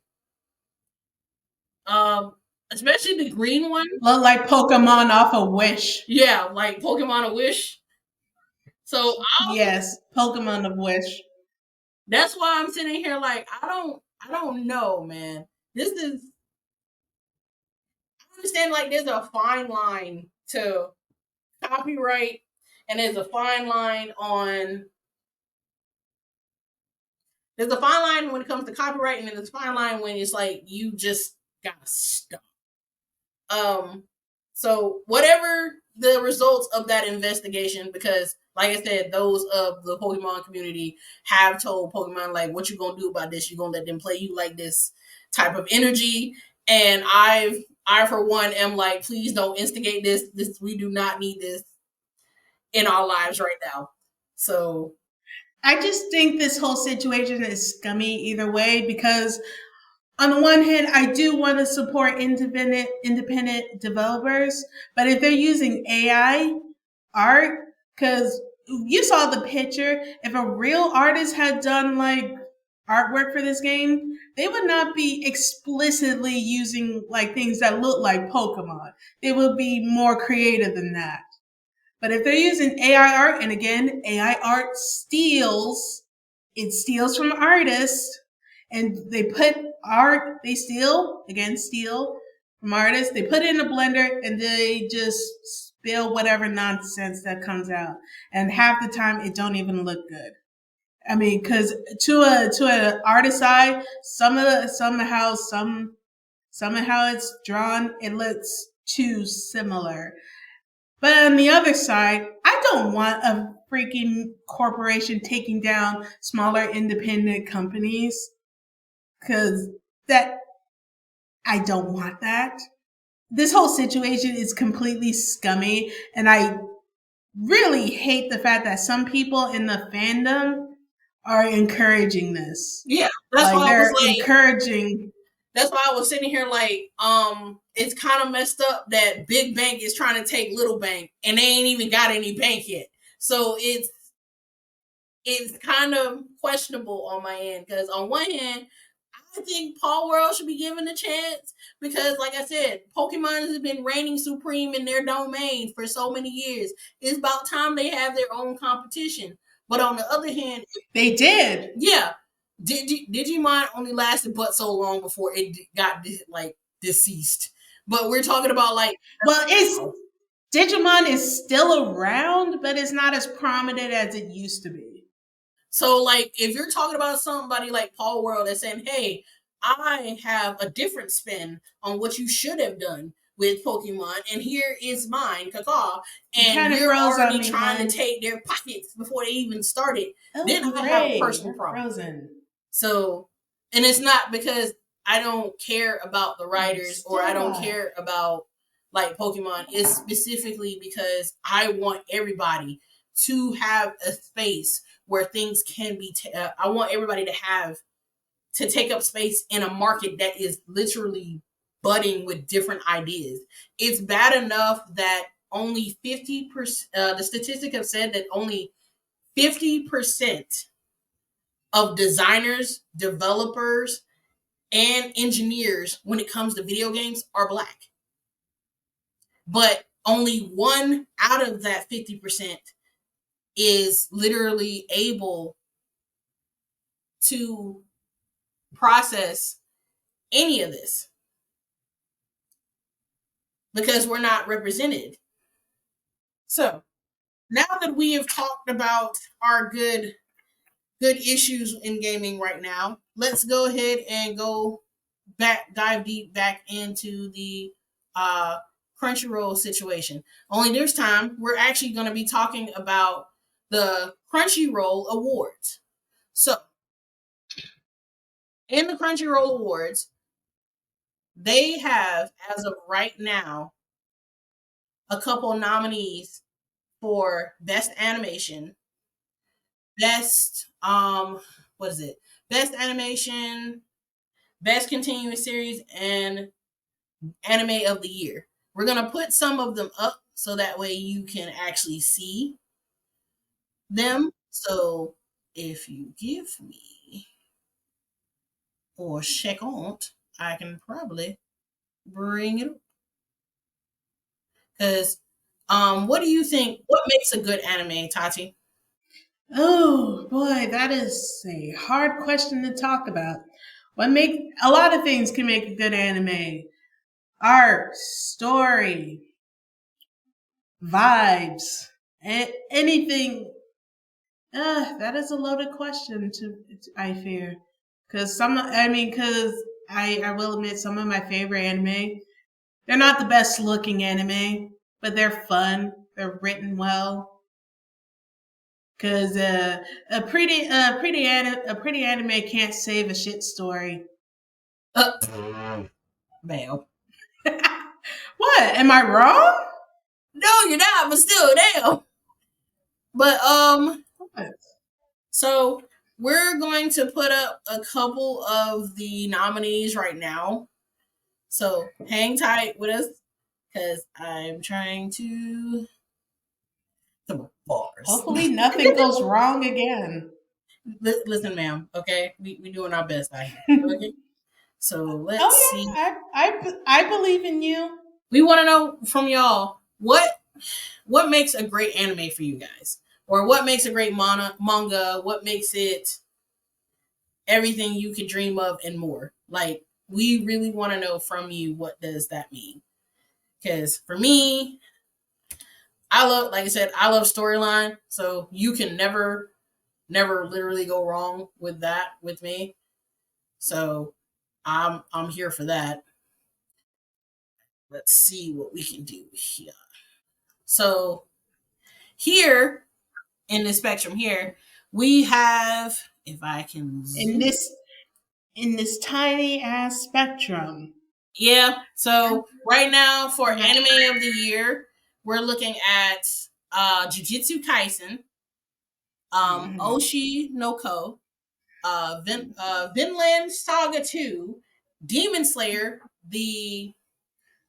Um, Especially the green one. look like Pokemon off a Wish. Yeah, like Pokemon a Wish. So Yes, Pokemon of Wish. that's why I'm sitting here like I don't know, man. This is I understand like there's a fine line to copyright and there's a fine line when it comes to copyright and then there's a fine line when it's like you just gotta stop. Um, so whatever the results of that investigation, because like I said, those of the Pokemon community have told Pokemon like, "What you gonna do about this? You gonna let them play you like this type of energy?" And I for one am like, please don't instigate this. This we do not need this in our lives right now. So I just think this whole situation is scummy either way because on the one hand, I do want to support independent developers, but if they're using AI art, because you saw the picture, if a real artist had done like artwork for this game, they would not be explicitly using like things that look like Pokemon. They would be more creative than that. But if they're using AI art, and again, AI art it steals from artists, and they steal from artists, they put it in a blender, and they just spill whatever nonsense that comes out. And half the time, it don't even look good. I mean, because to an artist eye, somehow it's drawn, it looks too similar. But on the other side, I don't want a freaking corporation taking down smaller independent companies because that I don't want that. This whole situation is completely scummy, and I really hate the fact that some people in the fandom are encouraging this. Yeah, that's Like why I was they're like, encouraging. that's why I was sitting here like, it's kind of messed up that Big Bank is trying to take Little Bank, and they ain't even got any bank yet. So it's kind of questionable on my end because on one hand, I think Palworld should be given a chance because, like I said, Pokemon has been reigning supreme in their domain for so many years. It's about time they have their own competition. But on the other hand, They did. yeah, Digimon only lasted but so long before it got like deceased. But we're talking about like, Well, it's Digimon is still around, but it's not as prominent as it used to be. so like if you're talking about somebody like Paul World that's saying, "Hey, I have a different spin on what you should have done with Pokemon, and here is mine, Kaka," You and kind of you're froze on already me, trying to hon. take their pockets before they even started, Oh, then I have a hooray! personal You're problem. frozen. So, and it's not because I don't care about the You're writers or still I don't alive. care about like Pokemon. It's specifically because I want everybody to have a space where things can be. I want everybody to have to take up space in a market that is literally budding with different ideas. It's bad enough that only 50%. The statistic have said that only 50% of designers, developers, and engineers when it comes to video games are black. But only one out of that 50% is literally able to process any of this because we're not represented. So now that we have talked about our good issues in gaming right now, let's go ahead and go dive deep back into the uh Crunchyroll situation. Only this time we're actually going to be talking about the Crunchyroll Awards. So, in the Crunchyroll Awards, they have as of right now a couple nominees for best animation, best what is it? Best animation, best continuous series, and anime of the year. We're gonna put some of them up so that way you can actually see them. So if you give me or second, I can probably bring it up. Because what do you think? What makes a good anime, Tati? Oh boy, that is a hard question to talk about. What make a lot of things can make a good anime: art, story, vibes, anything. That is a loaded question. I fear, because I will admit some of my favorite anime. They're not the best looking anime, but they're fun. They're written well. Cause a pretty anime can't save a shit story. Bam. What? Am I wrong? No, you're not, but still, damn. But What? so we're going to put up a couple of the nominees right now. So hang tight with us because I'm trying to some bars. Hopefully nothing goes wrong again. Listen, ma'am. Okay, we doing our best out here. Oh Okay, so let's see. yeah, I believe in you. We want to know from y'all what makes a great anime for you guys, or what makes a great manga. What makes it everything you could dream of and more. Like we really want to know from you what does that mean? Because for me, I love, like I said, I love storyline. So you can never literally go wrong with that with me. So I'm here for that. Let's see what we can do here. So here in the spectrum here, we have, if I can In zoom. this tiny ass spectrum. Yeah. So right now for anime of the year, we're looking at Jujutsu Kaisen, Mhm. Oshi no Ko, Vinland Saga 2, Demon Slayer, the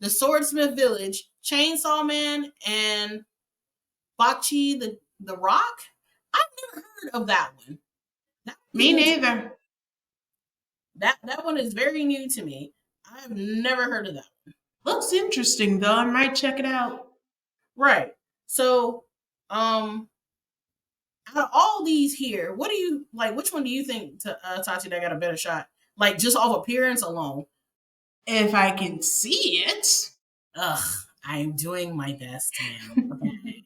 Swordsmith Village, Chainsaw Man, and Bocce the Rock. I've never heard of that one. That one's Me new to neither. that one is very new to me. I've never heard of that. Looks interesting though. I might check it out. Right. So, out of all these here, what do you like? Which one do you think, Tati, that got a better shot? Like just off appearance alone. If I can see it. Ugh, I'm doing my best, ma'am. Okay.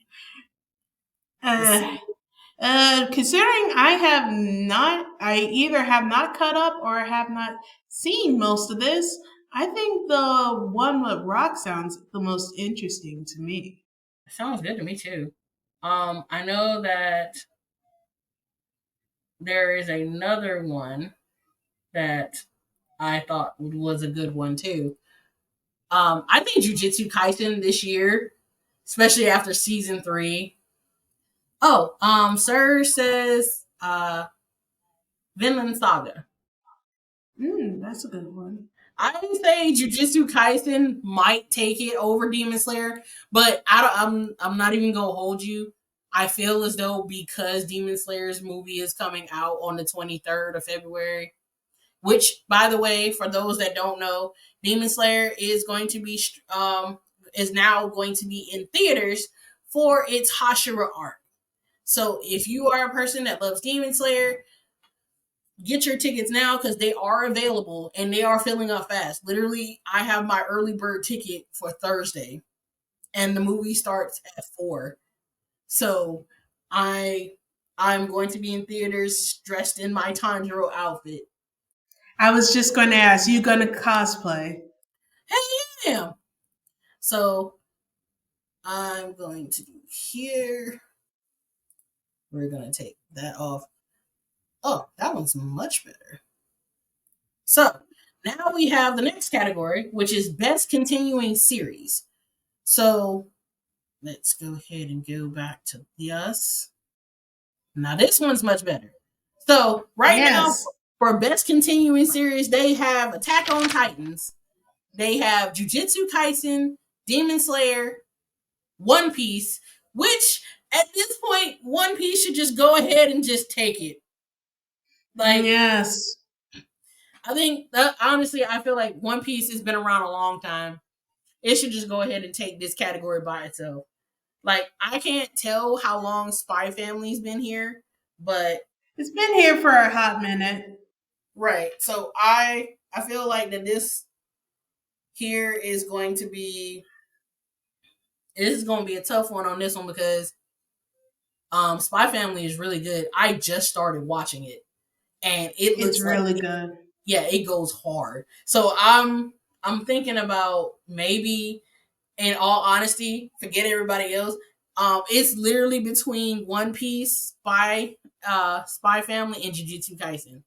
Let's Uh, see. Considering I either have not caught up or have not seen most of this, I think the one with rock sounds the most interesting to me. Sounds good to me too. I know that there is another one that I thought was a good one too. I think Jujutsu Kaisen this year, especially after season 3. Oh, Sir says Vinland Saga. That's a good one. I would say Jujutsu Kaisen might take it over Demon Slayer, but I'm not even gonna hold you. I feel as though because Demon Slayer's movie is coming out on the 23rd of February, which, by the way, for those that don't know, Demon Slayer is now going to be in theaters for its Hashira arc. So if you are a person that loves Demon Slayer, get your tickets now because they are available and they are filling up fast. Literally, I have my early bird ticket for Thursday, and the movie starts at 4. So I I'm going to be in theaters dressed in my Tanjiro outfit. I was just going to ask, you going to cosplay? Hey, yeah. So I'm going to do here. We're gonna take that off. Oh, that one's much better. So now we have the next category, which is best continuing series. So let's go ahead and go back to this. Now this one's much better. So right now Yes. for best continuing series, they have Attack on Titans, they have Jujutsu Kaisen, Demon Slayer, One Piece, which at this point, One Piece should just go ahead and just take it. Like, Yes. I think that, honestly, I feel like One Piece has been around a long time. It should just go ahead and take this category by itself. Like, I can't tell how long Spy Family's been here, but It's been here for a hot minute. right. So I feel like that this here is going to be this is going to be a tough one on this one because Spy Family is really good. I just started watching it and it It's looks like, really good. yeah, it goes hard. So I'm thinking about maybe, in all honesty, forget everybody else. It's literally between One Piece, Spy Family, and Jujutsu Kaisen.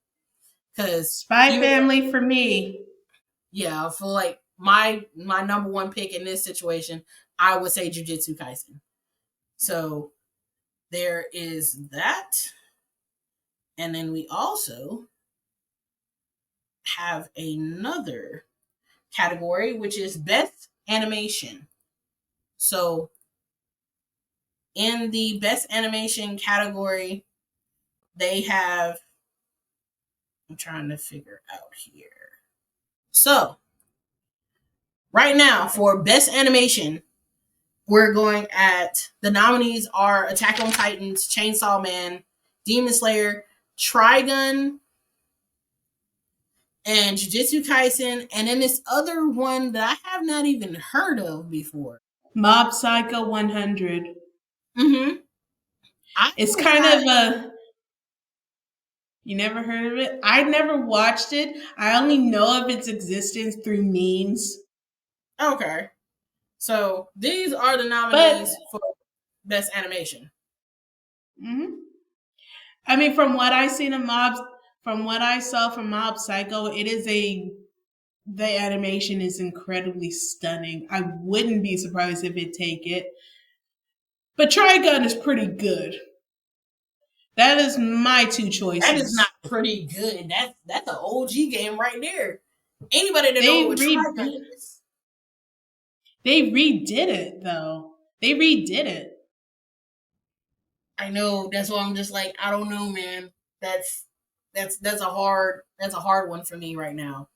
Because Spy even Family for me. yeah, for like my number one pick in this situation, I would say Jujutsu Kaisen. So there is that, and then we also have another category, which is best animation. So in the best animation category, they have. I'm trying to figure out here. So right now for best animation, we're going at the nominees are Attack on Titans, Chainsaw Man, Demon Slayer, Trigun, and Jujutsu Kaisen, and then this other one that I have not even heard of before. Mob Psycho 100. Mm-hmm. I It's haven't kind had. of a You never heard of it? I never watched it. I only know of its existence through memes. Okay. So these are the But nominees for best animation. mhm. I mean, from what I seen in Mob, from what I saw from Mob Psycho, it is a the animation is incredibly stunning. I wouldn't be surprised if it take it. But Trigun is pretty good. That is my two That is not choices. pretty good. That's an OG game right there. Anybody that know They what Trigun re is, they redid it though. They redid it. I know. That's why I'm just like, I don't know, man. That's that's a hard one for me right now.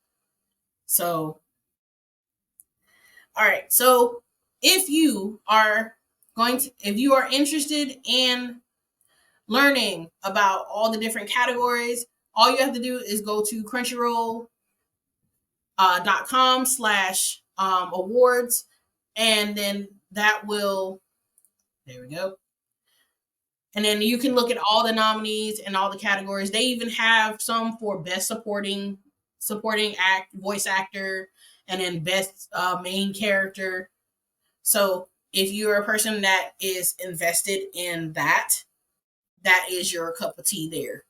So, all right. So, if you are if you are interested in learning about all the different categories, all you have to do is go to Crunchyroll .com/awards, and then that will, there we go, and then you can look at all the nominees and all the categories. They even have some for best supporting act voice actor, and then best main character. So if you're a person that is invested in that, that is your cup of tea there.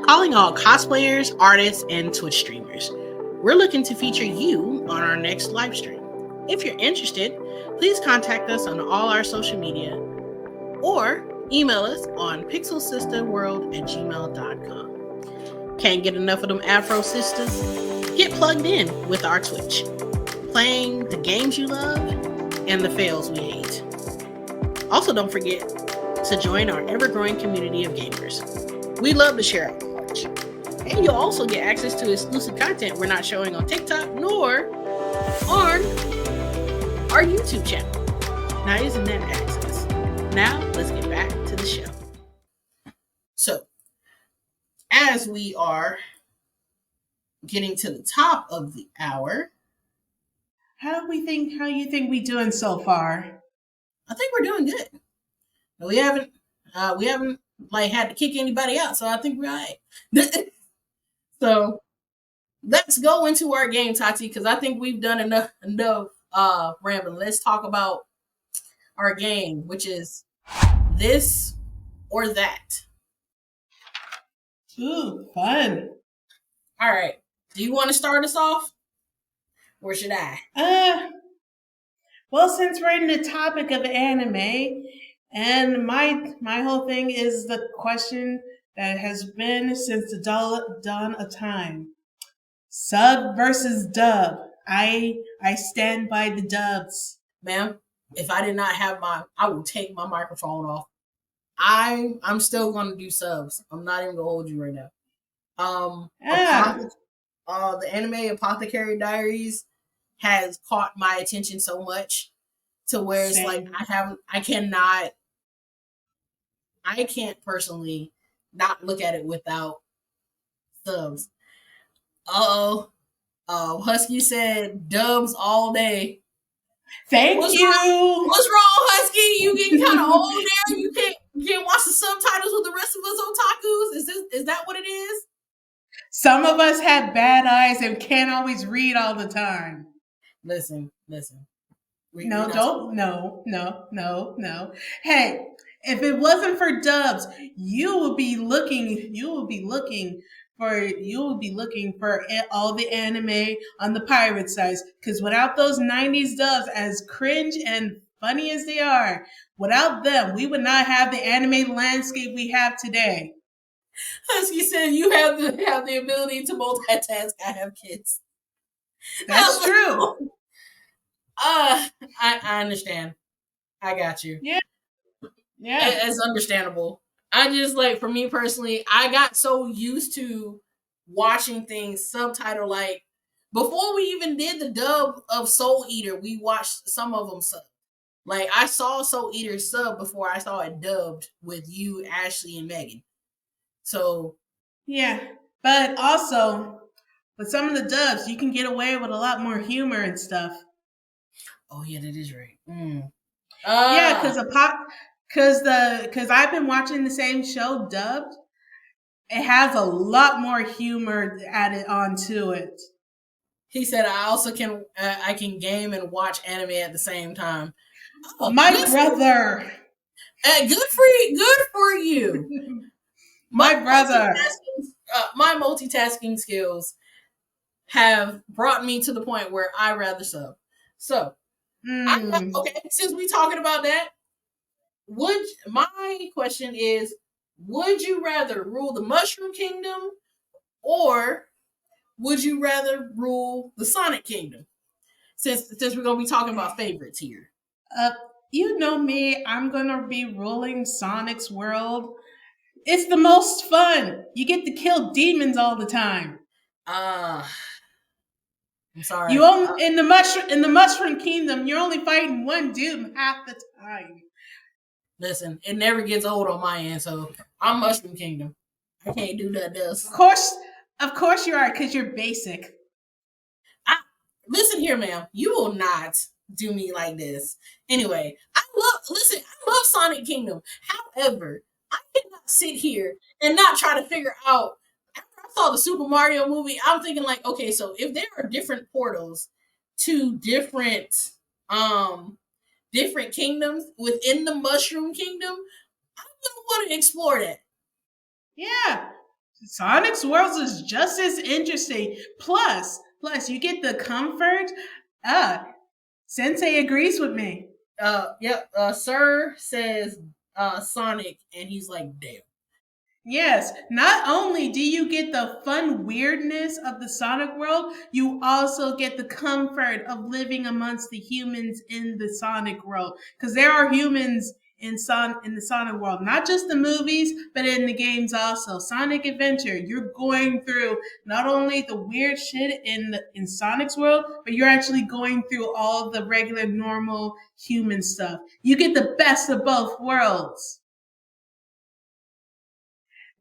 Calling all cosplayers, artists, and Twitch streamers. We're looking to feature you on our next live stream. If you're interested, please contact us on all our social media or email us on pixelsistaworld@gmail.com. Can't get enough of them Afro Sistas? Get plugged in with our Twitch, playing the games you love and the fails we hate. Also, don't forget to join our ever-growing community of gamers. We love to share our knowledge. And you'll also get access to exclusive content we're not showing on TikTok nor on our YouTube channel. Now, isn't that access? Now, let's get back to the show. So, as we are getting to the top of the hour, How you think we doing so far? I think we're doing good. We haven't like had to kick anybody out, so I think we're all right. So let's go into our game, Tati, because I think we've done enough rambling. Let's talk about our game, which is this or that. Ooh, fun. All right. Do you want to start us off? Or should I? Well, since we're in the topic of anime, and my whole thing is the question that has been since the dawn of time: sub versus dub. I stand by the dubs. Ma'am, if I did not have I will take my microphone off. I'm still gonna do subs. I'm not even gonna hold you right now. Ah, The anime Apothecary Diaries has caught my attention so much to where it's like same. I can't personally not look at it without subs. Uh oh. Husky said dubs all day. Thank What's wrong? you. What's wrong, Husky? You getting kind of old there? You can't watch the subtitles with the rest of us otakus? Is that what it is? Some of us have bad eyes and can't always read all the time. Listen. No, don't. No, no, no, no. Hey, if it wasn't for dubs, you would be looking. You would be looking for all the anime on the pirate sites. Because without those '90s dubs, as cringe and funny as they are, without them, we would not have the anime landscape we have today. Husky said you have the ability to multitask. I have kids. That's true. I understand. I got you. Yeah, yeah. It's understandable. I just like, for me personally, I got so used to watching things subtitled. Like before we even did the dub of Soul Eater, we watched some of them sub. Like I saw Soul Eater sub before I saw it dubbed with you, Ashley, and Megan. So Yeah, but also with some of the dubs, you can get away with a lot more humor and stuff. oh yeah, that is right. Yeah, Ah, Because I've been watching the same show dubbed. It has a lot more humor added onto it. He said, "I also can I can game and watch anime at the same time." Oh, My good for brother. good for you. Good for you. My My brother. my multitasking skills have brought me to the point where I rather sub. So Mm. okay. Since we talking about that, would my question is: would you rather rule the Mushroom Kingdom, or would you rather rule the Sonic Kingdom? Since we're gonna be talking about favorites here. Uh, you know me, I'm gonna be ruling Sonic's world. It's the most fun. You get to kill demons all the time. Uh I'm sorry. You own in the mushroom kingdom. You're only fighting one doom half the time. Listen, it never gets old on my end, so I'm Mushroom Kingdom. I can't do that Of else. course, of course you are, because you're basic. I listen here, ma'am. You will not do me like this. Anyway, I love Sonic Kingdom. However, I cannot sit here and not try to figure out. After I saw the Super Mario movie, I'm thinking like, okay, so if there are different portals to um different kingdoms within the Mushroom Kingdom, I'm gonna want to explore that. Yeah, Sonic's world is just as interesting. Plus, you get the comfort. Uh, Sensei agrees with me. Yep. Sir says Sonic, and he's like, damn. Yes, not only do you get the fun weirdness of the Sonic world, you also get the comfort of living amongst the humans in the Sonic world. Because there are humans in the Sonic world, not just the movies, but in the games also. Sonic Adventure, you're going through not only the weird shit in Sonic's world, but you're actually going through all the regular, normal human stuff. You get the best of both worlds.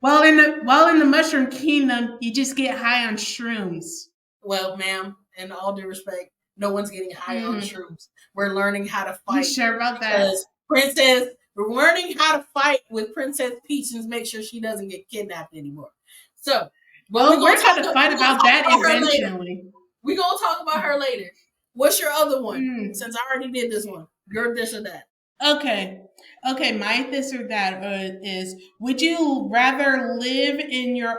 While in the Mushroom Kingdom, you just get high on shrooms. Well, ma'am, in all due respect, no one's getting high on Mm-hmm. shrooms. We're learning how to You fight sure about that? because we're learning how to fight with Princess Peach and make sure she doesn't get kidnapped anymore. So, but Oh, we're gonna fight about that her later. eventually. We're gonna talk about her later. What's your other one? Mm. Since I already did this one, your this or that. Okay. Okay, my this or that is: would you rather live in your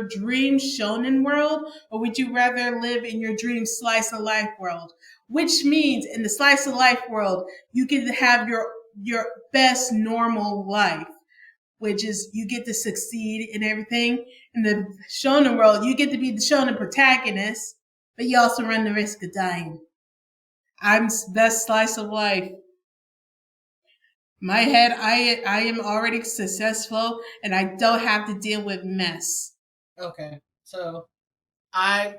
dream shonen world, or would you rather live in your dream slice of life world? Which means in the slice of life world, you get to have your best normal life, which is you get to succeed in everything. In the shonen world, you get to be the shonen protagonist, but you also run the risk of dying. I'm best slice of life. My head, I am already successful, and I don't have to deal with mess. Okay, so I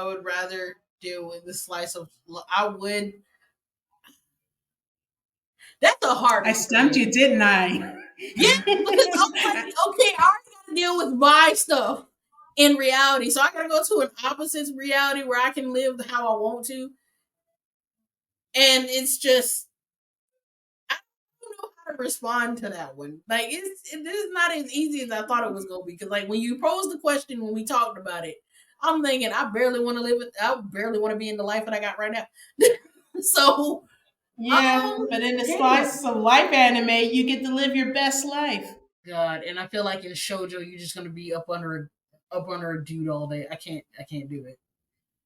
would rather deal with the slice of. I would. That's a hard I one for stumped me. you, didn't I? Yeah, because I'm like, okay, I already got to deal with my stuff in reality, so I got to go to an opposite reality where I can live how I want to, and it's just I don't know how to respond to that one. Like it is not as easy as I thought it was gonna be. Because like when you posed the question when we talked about it, I'm thinking I barely want to live it. I barely want to be in the life that I got right now. So Yeah, but in the damn. slice of life anime, you get to live your best life. God, and I feel like in shojo you're just gonna be up under a dude all day. I can't do it.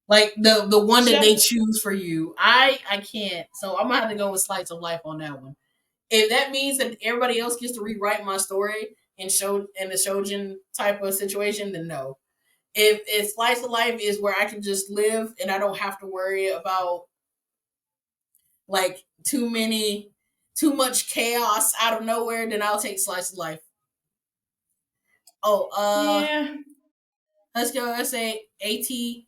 Like the one that Shut. they choose for you, I can't. So I'm gonna have to go with slice of life on that one. If that means that everybody else gets to rewrite my story in the shojin type of situation, then no. If slice of life is where I can just live and I don't have to worry about like too much chaos out of nowhere, then I'll take slice of life. Oh, Yeah. let's go. Let's say ATP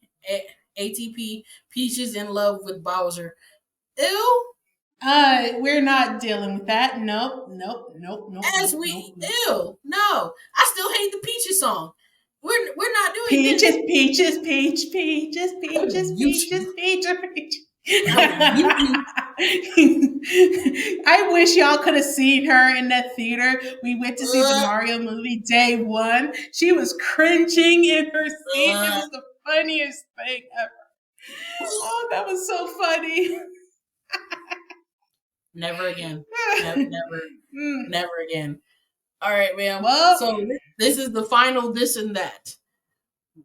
Peaches in love with Bowser. Ew. We're not dealing with that. Nope, nope, nope, nope, As nope, nope, we nope. ew. No. I still hate the Peaches song. We're not doing Peaches, this. peaches, peaches, I will peaches, mute peaches, you. peaches, peaches. I will mute you. I wish y'all could have seen her in that theater. We went to see the uh, Mario movie day one. She was cringing in her seat. It uh, was the funniest thing ever. Oh, that was so funny. never again. Never, Mm, never again. All right, ma'am. well, So this is the final this and that.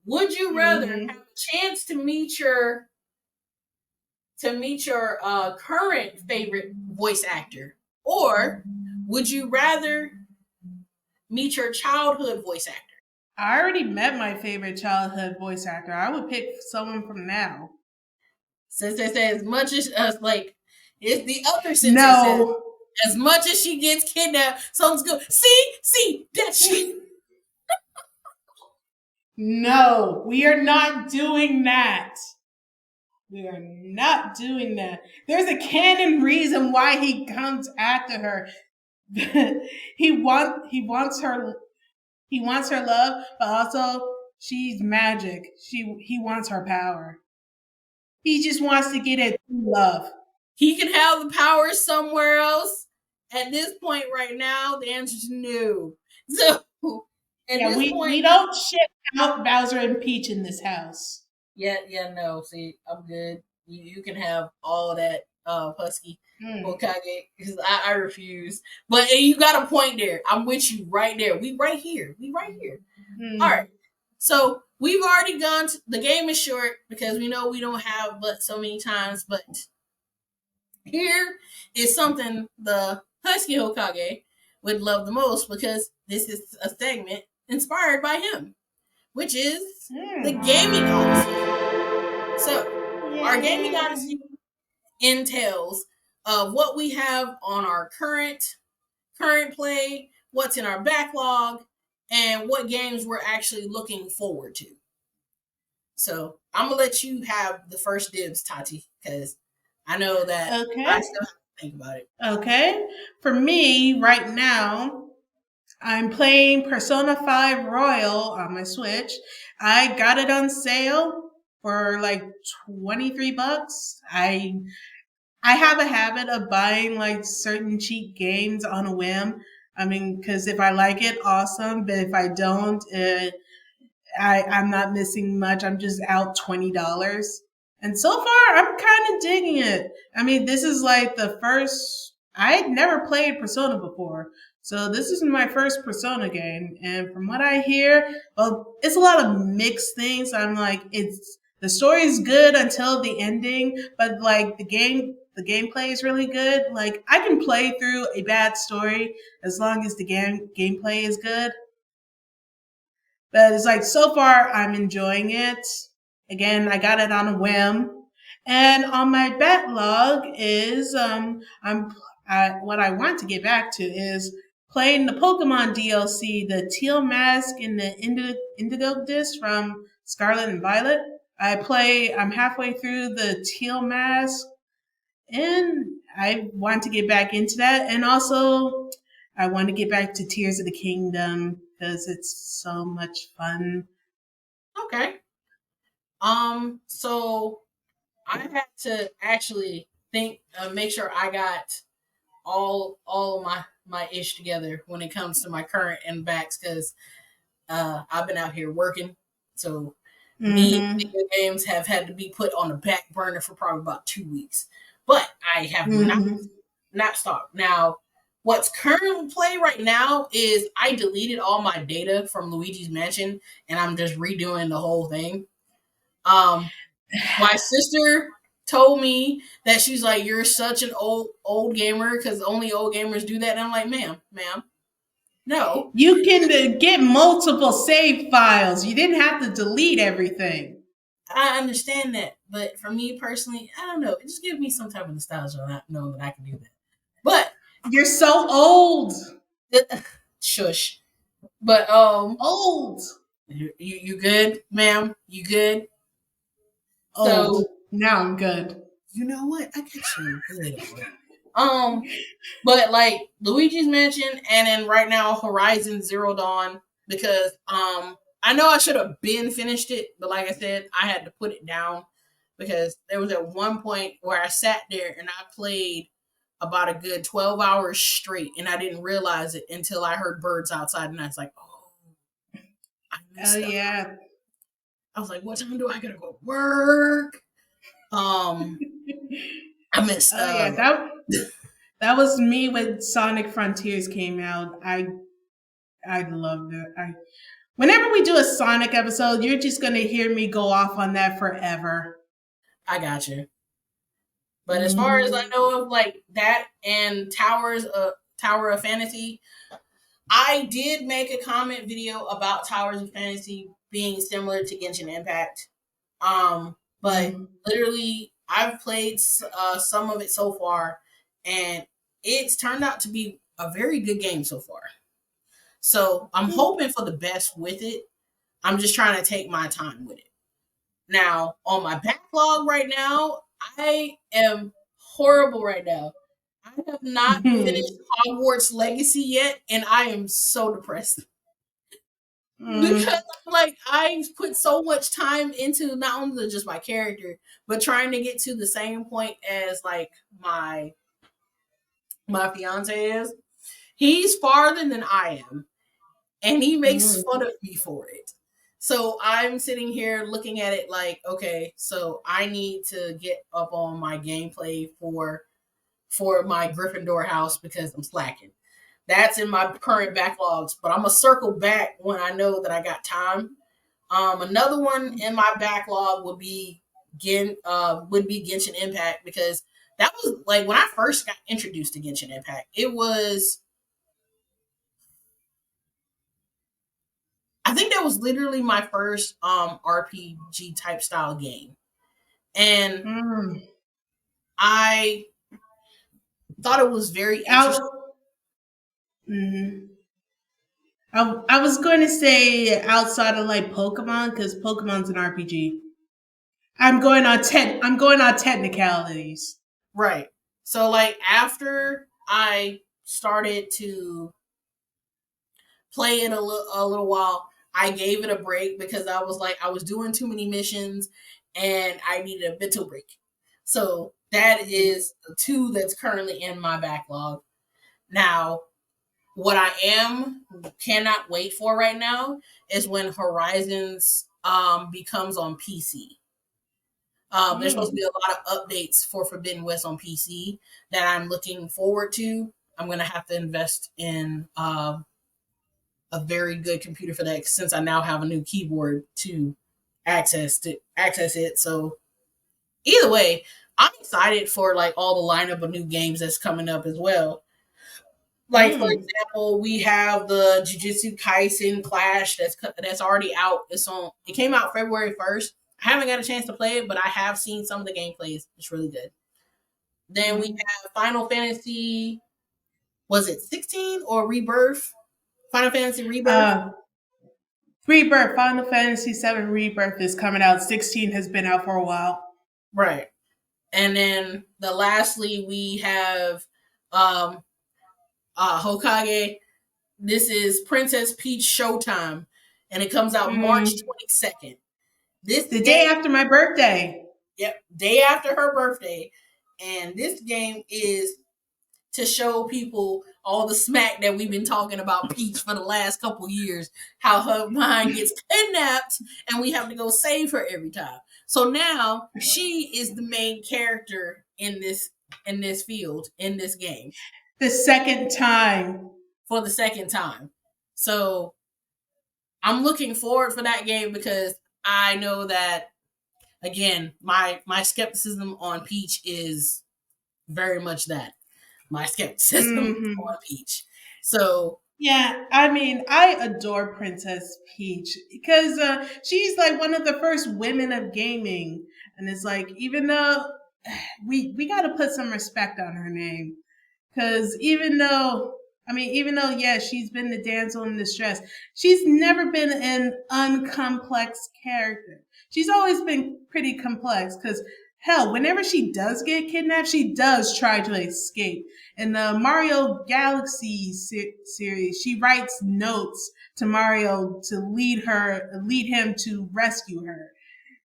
Would you rather mhm. have a chance to meet your current favorite voice actor, or would you rather meet your childhood voice actor? I already met my favorite childhood voice actor. I would pick someone from now. Since they say as much as like it's the other sensei says, No, as much as she gets kidnapped, something's good. See, that she. no, we are not doing that. We are not doing that. There's a canon reason why he comes after her. he wants her love, but also she's magic. He wants her power. He just wants to get it through love. He can have the power somewhere else. At this point, right now, the answer is no. So, at Yeah, this we point, don't ship out Bowser and Peach in this house. yeah, no. See, I'm good. You can have all that husky Mm, Hokage because I refuse. But you got a point there. I'm with you right there. We right here. We right here. All right. mm. So we've already gone. The game is short because we know we don't have but so many times. But here is something the Husky Hokage would love the most because this is a segment inspired by him, which is the Mm. Gaming Odyssey. So, our Gaming Yay. Odyssey entails of what we have on our current play, what's in our backlog, and what games we're actually looking forward to. So, I'm gonna let you have the first dibs, Tati, because I know that I Okay. still have to think about it. Okay. For me, right now, I'm playing Persona 5 Royal on my Switch. I got it on sale for like 23 bucks. I have a habit of buying like certain cheap games on a whim. I mean, because if I like it, awesome. But if I don't, I'm not missing much. I'm just out $20. And so far, I'm kind of digging it. I mean, this is like the first. I had never played Persona before, so this is my first Persona game. And from what I hear, well, it's a lot of mixed things. I'm like, it's the story is good until the ending, but like the gameplay is really good. Like I can play through a bad story as long as the gameplay is good. But it's like so far I'm enjoying it. Again, I got it on a whim. And on my backlog is what I want to get back to is playing the Pokemon DLC, the Teal Mask and the Indigo Disc from Scarlet and Violet. I'm halfway through the Teal Mask and I want to get back into that. And also, I want to get back to Tears of the Kingdom because it's so much fun. Okay. So I had to actually think, make sure I got all of my ish together when it comes to my current and backs because I've been out here working. So me and Mm-hmm. video games have had to be put on the back burner for probably about 2 weeks. But I have Mm-hmm. not stopped. Now, what's currently play right now is I deleted all my data from Luigi's Mansion and I'm just redoing the whole thing. Um, my sister told me that she's like, "You're such an old gamer because only old gamers do that." And I'm like, "Ma'am, no, You can get multiple save files. You didn't have to delete everything. I understand that, but for me personally, I don't know. It just gives me some type of nostalgia not knowing that I can do that." But You're so old. shush. But Old. you good, ma'am? You good? Old. So Now I'm good. you know what? I got you. Good. Um, but like Luigi's Mansion, and then right now Horizon Zero Dawn, because I know I should have been finished it, but like I said, I had to put it down because there was at one point where I sat there and I played about a good 12 hours straight, and I didn't realize it until I heard birds outside, and I was like, oh, I Oh missed up. yeah. I was like, what time do I gotta go to work? I missed Oh yeah. That was me when Sonic Frontiers came out. I loved it. Whenever we do a Sonic episode, you're just gonna hear me go off on that forever. I got you. But as far as I Hmm. know of, like that and Tower of Fantasy, I did make a comment video about Towers of Fantasy being similar to Genshin Impact. But Hmm. literally, I've played some of it so far, and it's turned out to be a very good game so far. So I'm hoping for the best with it. I'm just trying to take my time with it. Now, on my backlog right now, I am horrible right now. I have not finished Hogwarts Legacy yet, and I am so depressed because Mm. I'm like I put so much time into not only just my character, but trying to get to the same point as like my fiance is. He's farther than I am, and he makes Mm. fun of me for it. So I'm sitting here looking at it like, okay, so I need to get up on my gameplay for my Gryffindor house because I'm slacking. That's in my current backlogs, but I'm gonna circle back when I know that I got time. Another one in my backlog would be Genshin Impact because that was like when I first got introduced to Genshin Impact. It was I think that was literally my first RPG type style game. And Mm. I thought it was very interesting. Out. Mhm. I was going to say outside of like Pokemon because Pokemon's an RPG. I'm going on technicalities. Right. So like after I started to play it a little while, I gave it a break because I was like I was doing too many missions and I needed a mental break. So that is the two that's currently in my backlog. Now, what I am cannot wait for right now is when Horizons becomes on PC. There's supposed to Mm. be a lot of updates for Forbidden West on PC that I'm looking forward to. I'm gonna have to invest in a very good computer for that since I now have a new keyboard to access it. So either way, I'm excited for like all the lineup of new games that's coming up as well. Like for Mm. example, we have the Jujutsu Kaisen Clash that's already out. It's on. It came out February 1st. I haven't got a chance to play it, but I have seen some of the gameplays. It's really good. Then we Mm. have Final Fantasy. Was it 16 or Rebirth? Final Fantasy Rebirth. Uh, Rebirth, Final Fantasy VII Rebirth is coming out. 16 has been out for a while. Right. And then lastly we have um Hokage. This is Princess Peach Showtime, and it comes out March Mm. 22nd. This The day game, after my birthday. yep, day after her birthday, and this game is to show people all the smack that we've been talking about Peach for the last couple years, how her mind gets kidnapped and we have to go save her every time. So now she is the main character in this field in this game The second time. for the second time. So I'm looking forward for that game because I know that again, my skepticism on Peach is very much that my skepticism Hmm. on Peach. So Yeah, I mean, I adore Princess Peach because she's like one of the first women of gaming, and it's like even though we got to put some respect on her name, because even though yeah, she's been the damsel in distress, she's never been an uncomplex character. She's always been pretty complex. Because hell, whenever she does get kidnapped, she does try to escape. In the Mario Galaxy series, she writes notes to Mario to lead him to rescue her.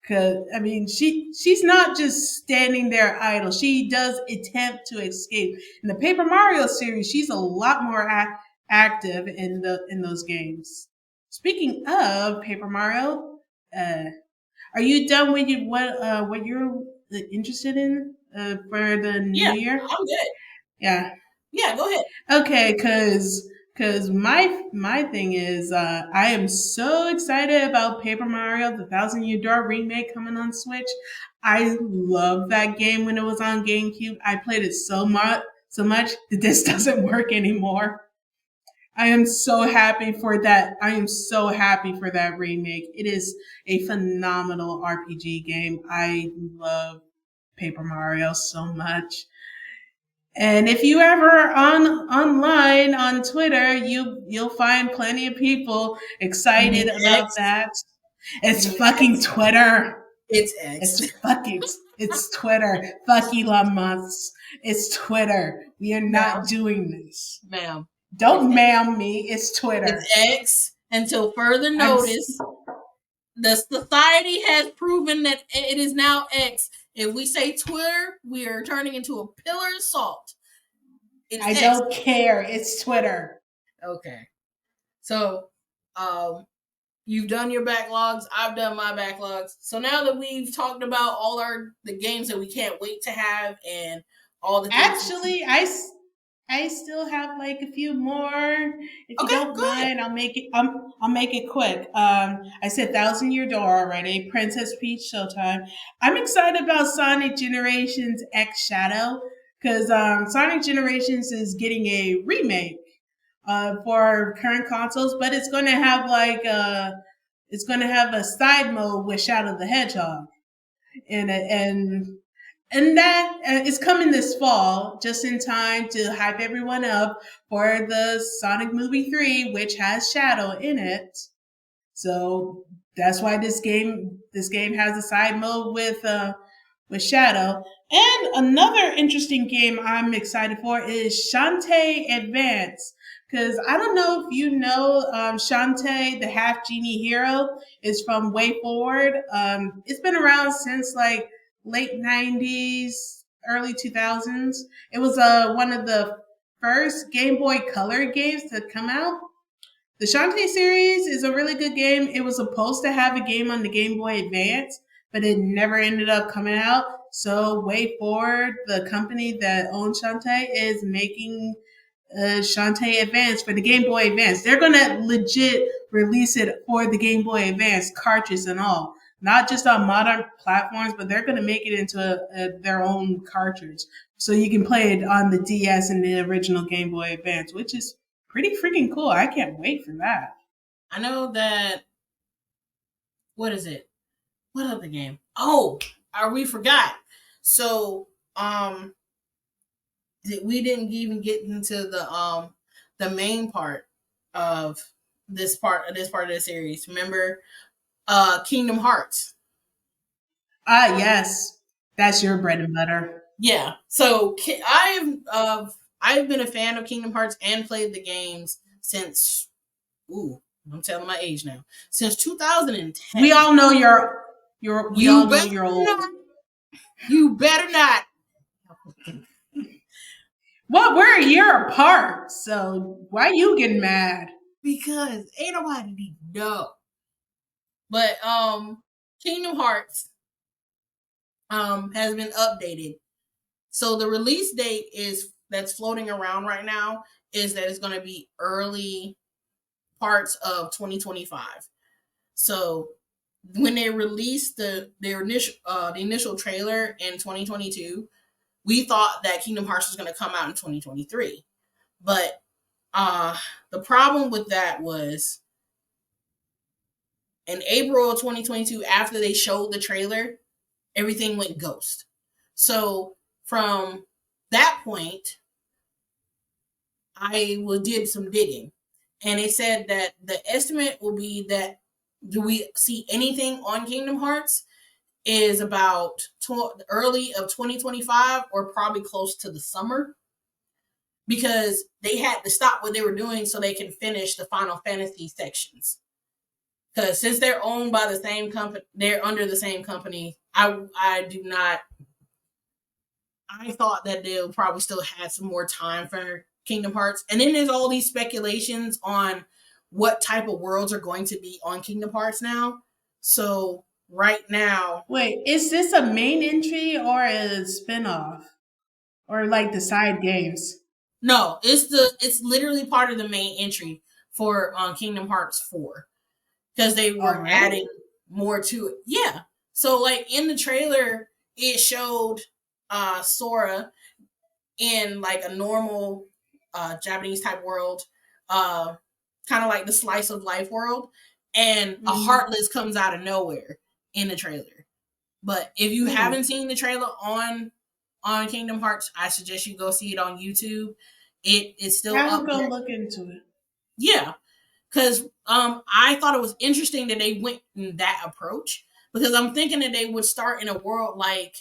Cause I mean, she's not just standing there idle. She does attempt to escape. In the Paper Mario series, she's a lot more active in those games. Speaking of Paper Mario, uh, are you done with what you're interested in for the new Yeah, year? I'm good. Yeah. Yeah, go ahead. Okay, cause my thing is I am so excited about Paper Mario: The Thousand Year Door remake coming on Switch. I love that game when it was on GameCube. I played it so much that this doesn't work anymore. I am so happy for that. I am so happy for that remake. It is a phenomenal RPG game. I love Paper Mario so much. And if you ever online on Twitter, you'll find plenty of people You mean excited about X? that. You It's mean fucking X? Twitter. It's X. It's Twitter. Fuck Elon Musk. It's Twitter. We are not Ma'am, doing this. ma'am. It's Don't X. ma'am me. It's It's Twitter. X until further I'm notice. The society has proven that it is now X. If we say Twitter, we are turning into a pillar of salt. It's I X. don't care. It's Twitter. Okay. So, um, you've done your backlogs. I've done my backlogs. So now that we've talked about all the games that we can't wait to have and all the things. Actually, I still have like a few more. If you Okay, don't go ahead. mind, I'll make it quick. I said Thousand Year Door already. Princess Peach Showtime. I'm excited about Sonic Generations X Shadow because Sonic Generations is getting a remake for current consoles, but it's going to have a side mode with Shadow the Hedgehog in it, and that is coming this fall, just in time to hype everyone up for the Sonic movie 3, which has Shadow in it. So that's why this game has a side mode with Shadow. And another interesting game I'm excited for is Shantae Advance. Because I don't know if you know, Shantae, the half genie hero, is from Way Forward. It's been around since like late 90s, early 2000s. It was one of the first Game Boy Color games to come out. The Shantae series is a really good game. It was supposed to have a game on the Game Boy Advance, but it never ended up coming out. So, Way Forward, the company that owns Shantae, is making Shantae Advance for the Game Boy Advance. They're gonna legit release it for the Game Boy Advance, cartridge and all, not just on modern platforms, but they're gonna make it into their own cartridge, so you can play it on the DS and the original Game Boy Advance, which is pretty freaking cool. I can't wait for that. I know that. What is it? What other game? Oh, we forgot. So, we didn't even get into the main part of this part of the series. Remember, Kingdom Hearts. Ah, yes, that's your bread and butter. Yeah. So I've been a fan of Kingdom Hearts and played the games since. Ooh, I'm telling my age now. Since We 2010. all know we You all know better you're old. not. You better not. Well, we're a year apart, so why you getting mad? Because ain't nobody need to know. But Kingdom Hearts has been updated. So the release date is that's floating around right now is that it's going to be early parts of 2025. So when they released the initial trailer in 2022, we thought that Kingdom Hearts was going to come out in 2023. But the problem with that was in April of 2022, after they showed the trailer, everything went ghost. So from that point, did some digging, and it said that the estimate will be that do we see anything on Kingdom Hearts is about early of 2025 or probably close to the summer because they had to stop what they were doing so they can finish the Final Fantasy sections. because since they're owned by the same company, they're under the same company. I do not. I thought that they'll probably still have some more time for Kingdom Hearts, and then there's all these speculations on what type of worlds are going to be on Kingdom Hearts now. So right now, Wait, is this a main entry or a spin-off? Or like the side games? no, it's literally part of the main entry for Kingdom Hearts 4 because they were Already? adding more to it. Yeah. So like in the trailer, it showed Sora in like a normal Japanese type world, uh, kind of like the slice of life world, and a Mm-hmm. Heartless comes out of nowhere in the trailer. But if you Hmm. haven't seen the trailer on Kingdom Hearts, I suggest you go see it on YouTube. It's still I will up go there. look into it. Yeah, because I thought it was interesting that they went in that approach because I'm thinking that they would start in a world like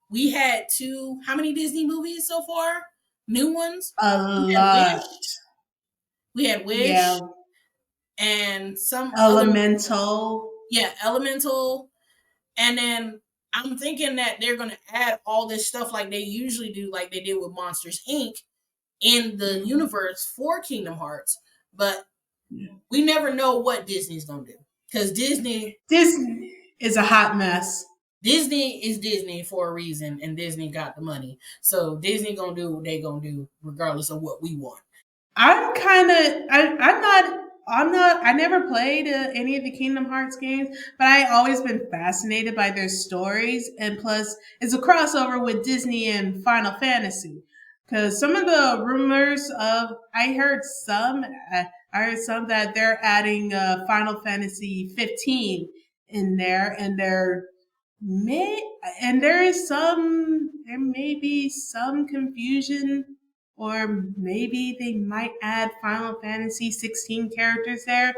we had two. How many Disney movies so far? New ones. A We had lot. Wish. We had Yeah. Wish and some other. Elemental. Yeah, Elemental. And then I'm thinking that they're gonna add all this stuff like they usually do, like they did with Monsters Inc. in the Hmm. universe for Kingdom Hearts. But we never know what Disney's gonna do because This is a hot mess. Disney is Disney for a reason, and Disney got the money. So Disney gonna do what they gonna do, regardless of what we want. I'm kind of I'm not I never played any of the Kingdom Hearts games, but I always been fascinated by their stories, and plus it's a crossover with Disney and Final Fantasy. Cuz some of the rumors of I heard some that they're adding Final Fantasy 15 in there, and may there may be some confusion, or maybe they might add Final Fantasy 16 characters there,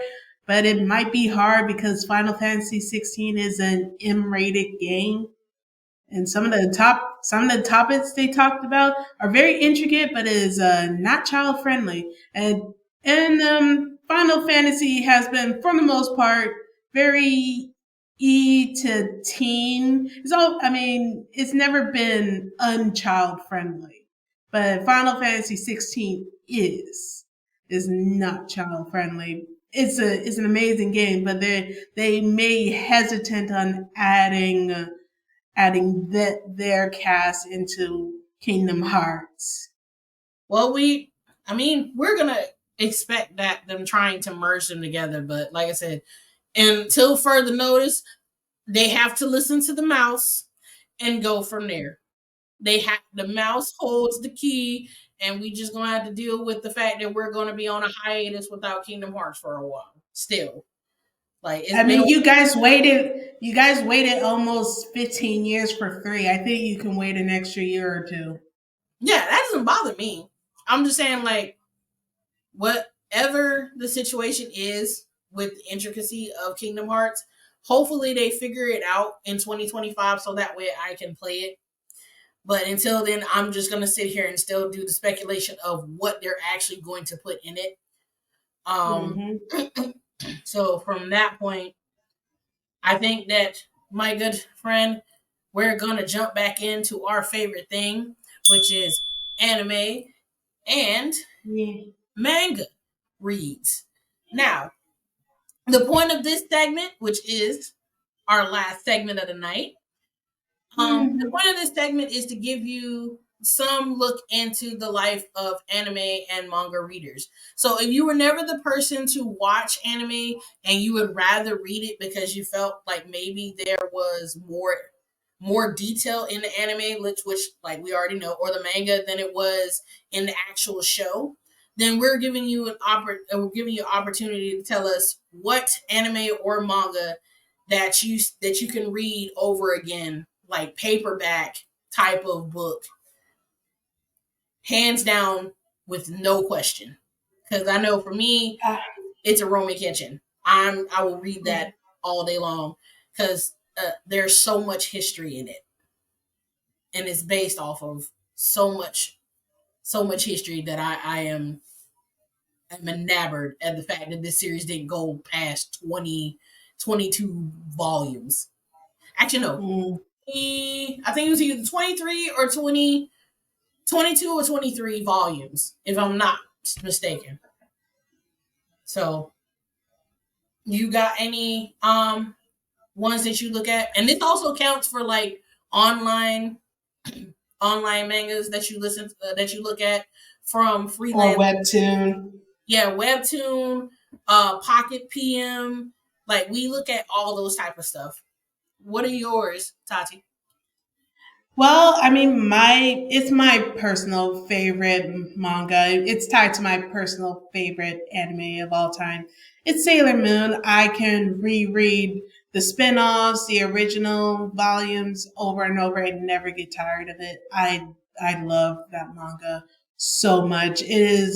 but it might be hard because Final Fantasy 16 is an M-rated game, and some of the topics they talked about are very intricate, but is not child friendly. And Final Fantasy has been, for the most part, very to teen. It's never been unchild friendly, but Final Fantasy 16 is not child friendly. It's an amazing game, but they may hesitant on adding their cast into Kingdom Hearts. Well, I mean, we're gonna expect that them trying to merge them together, but like I said, until further notice, they have to listen to the mouse and go from there. The mouse holds the key, and we just gonna have to deal with the fact that we're gonna be on a hiatus without Kingdom Hearts for a while. Still, like it's I been. mean, you guys waited almost 15 years for 3. I think you can wait an extra year or two. Yeah, that doesn't bother me. I'm just saying, like, whatever the situation is with the intricacy of Kingdom Hearts, hopefully they figure it out in 2025 so that way I can play it. But until then, I'm just gonna sit here and still do the speculation of what they're actually going to put in it. Um, Hmm. so from that point, I think that my good friend, we're gonna jump back into our favorite thing, which is anime and Yeah. manga reads. Now, the point of this segment, which is our last segment of the night, the Hmm. point of this segment is to give you some look into the life of anime and manga readers. So if you were never the person to watch anime and you would rather read it because you felt like maybe there was more detail in the anime, which like we already know, or the manga than it was in the actual show, then we're giving you an opportunity to tell us what anime or manga that you can read over again, like paperback type of book, hands down with no question. Because I know for me, Ah, it's a Roman Kitchen. I will read that all day long because there's so much history in it, and it's based off of so much history that I'm enamored at the fact that this series didn't go past 20. 22 volumes. Actually, no. Mm. I think it was either 23 or 22 or 23 volumes, if I'm not mistaken. So, you got any ones that you look at? And this also counts for like online online mangas that you that you look at from Or freelance. webtoon. Yeah, webtoon, pocket PM. Like we look at all those type of stuff. What are yours, Tati? Well, I mean, it's my personal favorite manga. It's tied to my personal favorite anime of all time. It's Sailor Moon. I can reread the spin-offs, the original volumes over and over and never get tired of it. I love that manga so much. It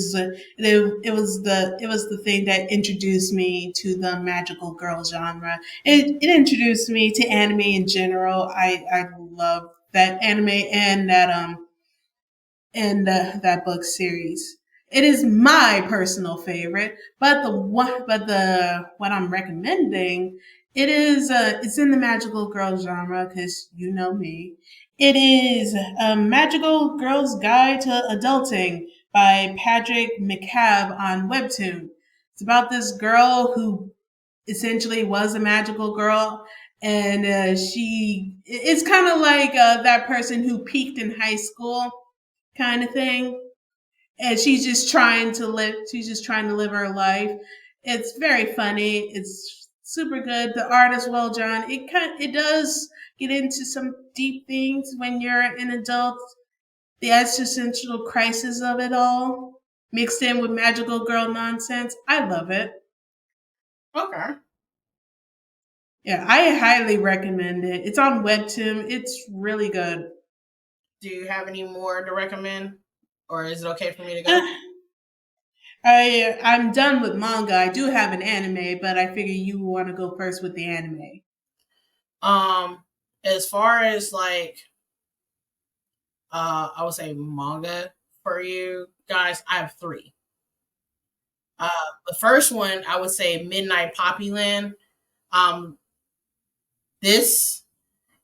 was the thing that introduced me to the magical girl genre. It introduced me to anime in general. I love that anime and that book series. It is my personal favorite, but the what I'm recommending, it's in the magical girl genre because you know me. It is a Magical Girl's Guide to Adulting by Patrick McCabe on Webtoon. It's about this girl who essentially was a magical girl, and she it's kind of like that person who peaked in high school kind of thing, and she's just trying to live her life. It's very funny, it's super good, the art is well done. It does get into some deep things when you're an adult, the existential crisis of it all mixed in with magical girl nonsense. I love it. Okay. Yeah, I highly recommend it. It's on Webtoon. It's really good. Do you have any more to recommend, or is it okay for me to go? Uh, I'm done with manga. I do have an anime, but I figure you want to go first with the anime. Um, as far as like, I would say manga for you guys, I have three. Uh, the first one I would say Midnight Poppyland. Um, this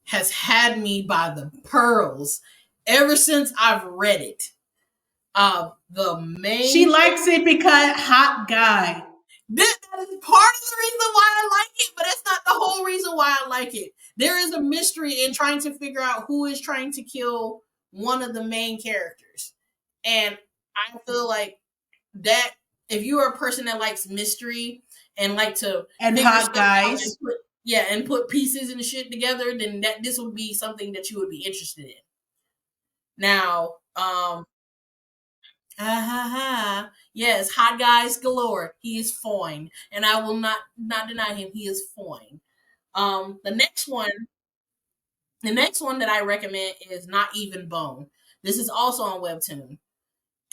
has had me by the pearls ever since I've read it. The She main likes it because hot guy. that is part of the reason why I like it, but that's not the whole reason why I like it. There is a mystery in trying to figure out who is trying to kill one of the main characters. And I feel like that if you are a person that likes mystery and like to And figure hot stuff out and guys. put pieces and shit together, then that this would be something that you would be interested in. Now, ha ha ha. Yes, hot guys galore. He is fine, and I will not deny him. He is fine. The next one that I recommend is Not Even Bone. This is also on Webtoon,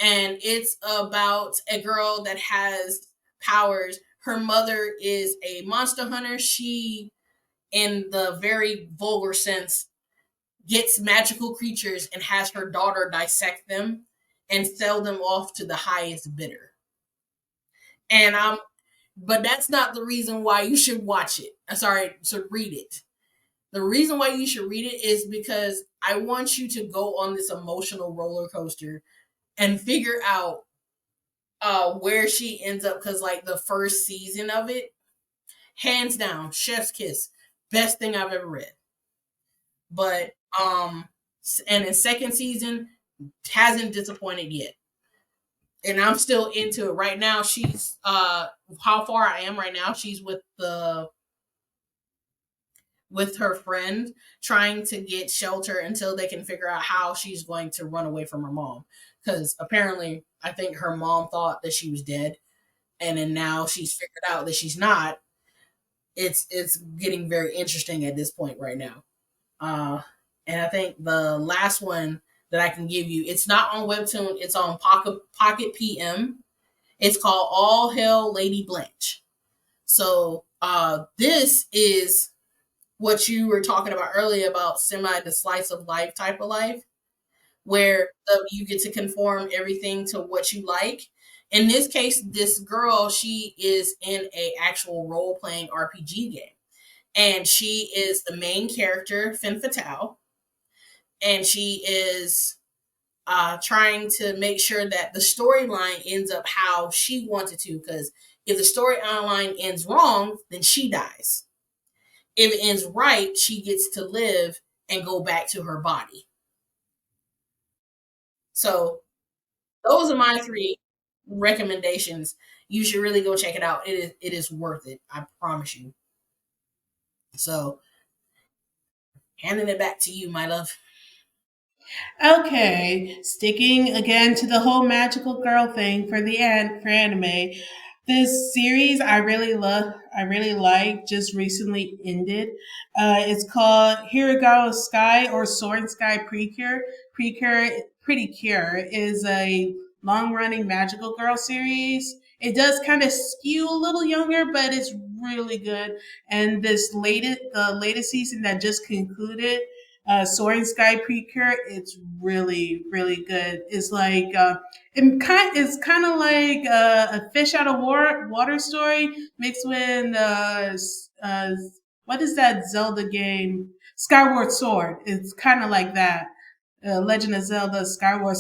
and it's about a girl that has powers. Her mother is a monster hunter. She, in the very vulgar sense, gets magical creatures and has her daughter dissect them and sell them off to the highest bidder. And but that's not the reason why you should watch it. Sorry, to read it. The reason why you should read it is because I want you to go on this emotional roller coaster and figure out where she ends up. Because like the first season of it, hands down, chef's kiss, best thing I've ever read. But and in second season hasn't disappointed yet. And I'm still into it right now. She's how far I am right now. She's with her friend trying to get shelter until they can figure out how she's going to run away from her mom. Because apparently, I think her mom thought that she was dead, and then now she's figured out that she's not. It's getting very interesting at this point right now. Uh, and I think the last one that I can give you, it's not on Webtoon, it's on Pocket PM. It's called All Hail Lady Blanche. So this is what you were talking about earlier about semi the slice of life type of life, where you get to conform everything to what you like. In this case, this girl, she is in a actual role playing RPG game. and she is the main character, Femme Fatale, and she is trying to make sure that the storyline ends up how she wants it to. Because if the storyline ends wrong, then she dies. If it ends right, she gets to live and go back to her body. So those are my three recommendations. You should really go check it out. It is worth it. I promise you. So handing it back to you, my love. Okay, sticking again to the whole magical girl thing for for anime. This series I really love, I really like, just recently ended. It's called Hirigawa Sky or Soaring Sky Precure. Pretty Cure is a long running magical girl series. It does kind of skew a little younger, but it's really good. And the latest season that just concluded, Soaring Sky Precure, it's really good. It's kind of like a fish out of water story mixed with what is that Zelda game? Skyward Sword. It's kind of like that. Legend of Zelda Sword.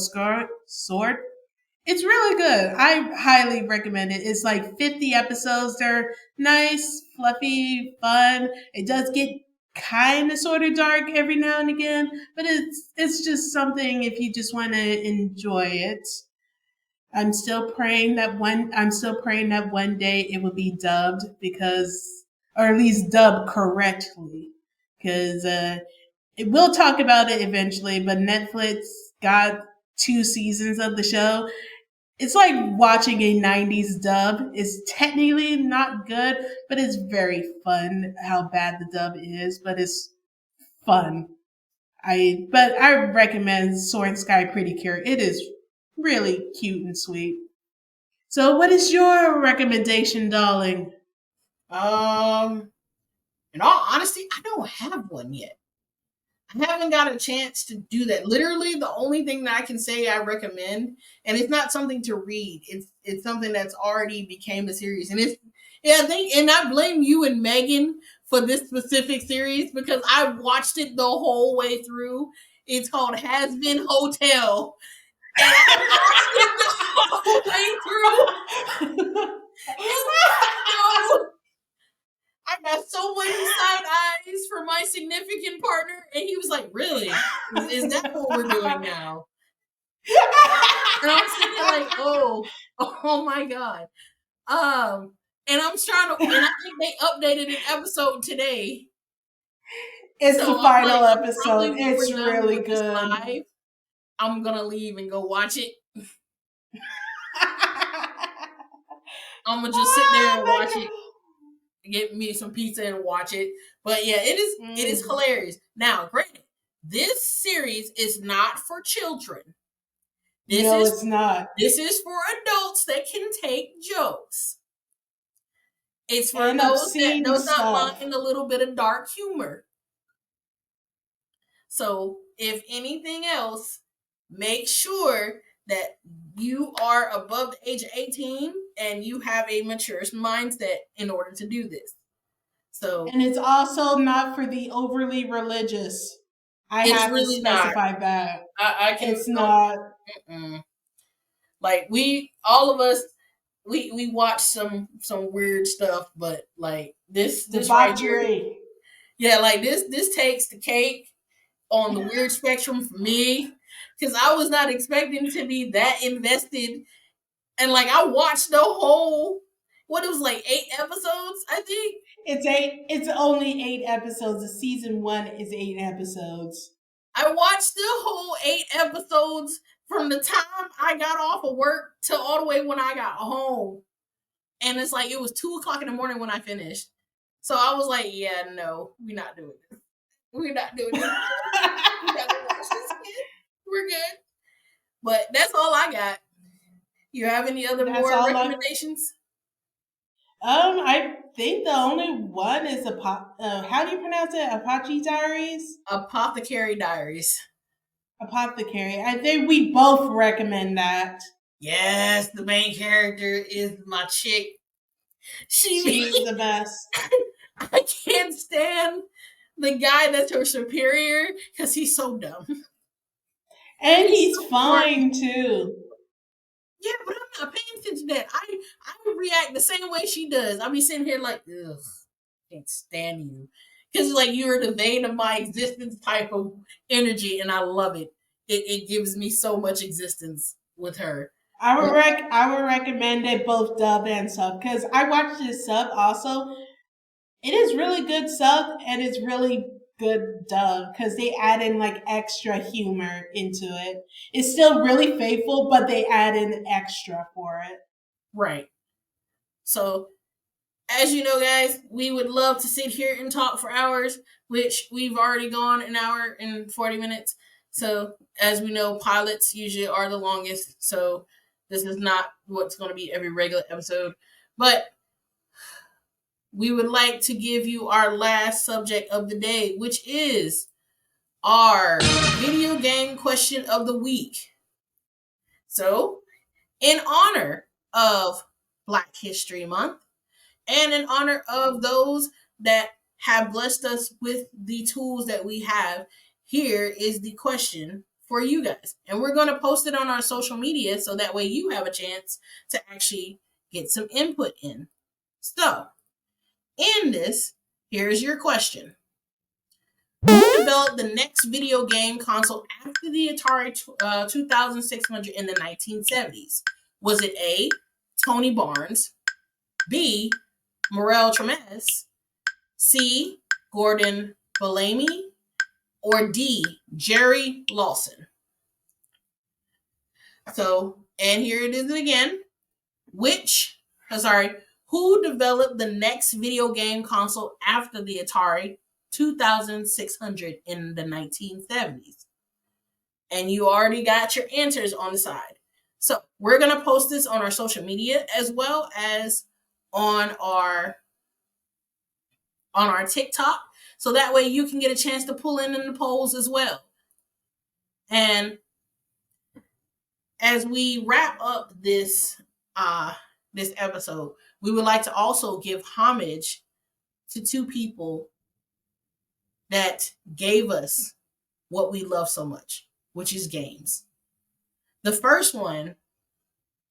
It's really good. I highly recommend it. It's like 50 episodes. They're nice, fluffy, fun. It does get kind of sort of dark every now and again, but it's just something if you just want to enjoy it. I'm still praying that one day it will be dubbed because, or at least dubbed correctly, because we'll talk about it eventually. But Netflix got 2 seasons of the show. It's like watching a 90s dub. It's technically not good, but it's very fun how bad the dub is, but it's fun. I recommend Soaring Sky Pretty Cure. It is really cute and sweet. So what is your recommendation, darling? Um, in all honesty, I don't have one yet. I haven't got a chance to do that. Literally, the only thing that I can say I recommend, and it's not something to read. It's something that's already became a series, and it's yeah. And I blame you and Megan for this specific series because I watched it the whole way through. It's called Has Been Hotel, and I watched it the whole way through. And no, I got so many side eyes from my significant partner, and he was like, "Really? Is that what we're doing now?" And I'm sitting there like, oh my god." And I'm trying to, and I think they updated an episode today, It's so the I'm like, final I'm probably episode. when we're It's done really with this good. live, I'm gonna leave and go watch it. I'm gonna just sit there Oh and watch it, get me some pizza and watch it. But yeah, it is my god. hilarious. Now, granted, this series is not for children. This No, is it's not. this is for adults that can take jokes. It's for And those that obscene does not stuff. mind a little bit of dark humor. So, if anything else, make sure that you are above the age of 18 and you have a mature mindset in order to do this. So, And it's also not for the overly religious. I it's have to really not. specify that. I can It's not. mm-mm. Like we all of us we watch some weird stuff, but like this right here, Debauchery. yeah, like this takes the cake on the weird spectrum for me because I was not expecting to be that invested, and like I watched the whole what it was like 8 episodes, I think. It's only 8 episodes. The season one is 8 episodes. I watched the whole 8 episodes from the time I got off of work to all the way when I got home. And it's like it was 2 o'clock in the morning when I finished. So I was like, yeah, no, we're not doing this. We're not doing this. We gotta watch this again. We're good. But that's all I got. You have any other That's more all I. recommendations? I think the only one is how do you pronounce it? Apache Diaries. Apothecary Diaries. Apothecary. I think we both recommend that. Yes, the main character is my chick. She's She the best. I can't stand the guy that's her superior because he's so dumb. And He's he's so corny. fine too. Yeah, but I'm not paying attention to that. I would react the same way she does. I'll be sitting here like, ugh, can't stand you. Because like you're the vein of my existence type of energy, and I love it. It gives me so much existence with her. But I would recommend it both dub and sub because I watched this sub also. It is really good sub and it's really good dub because they add in like extra humor into it. It's still really faithful, but they add in extra for it. right. So as you know, guys, we would love to sit here and talk for hours, which we've already gone an hour and 40 minutes. So as we know, pilots usually are the longest. So this is not what's going to be every regular episode. But we would like to give you our last subject of the day, which is our video game question of the week. So, in honor of Black History Month and in honor of those that have blessed us with the tools that we have, here is the question for you guys. And we're going to post it on our social media so that way you have a chance to actually get some input in. So, in this, here's your question. Who developed the next video game console after the Atari 2600 in the 1970s? Was it A, Tony Barnes, B, Morel Tremes, C, Gordon Bellamy, or D, Jerry Lawson? So, and here it is again. Who developed the next video game console after the Atari 2600 in the 1970s? And you already got your answers on the side. So we're going to post this on our social media as well as on our TikTok. So that way you can get a chance to pull in the polls as well. And as we wrap up this episode, we would like to also give homage to two people that gave us what we love so much, which is games. The first one,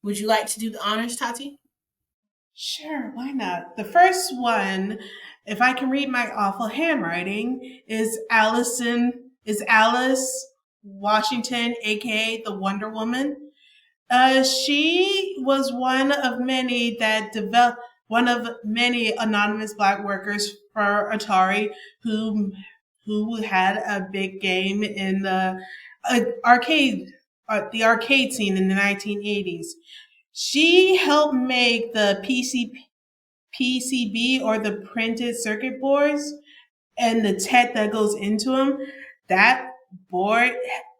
would you like to do the honors, Tati? Sure, why not? The first one, if I can read my awful handwriting, is Alice Washington, aka the Wonder Woman. She was one of many anonymous black workers for Atari who who had a big game in uh, arcade the arcade scene in the 1980s. She helped make the PCB or the printed circuit boards and the tech that goes into them. That board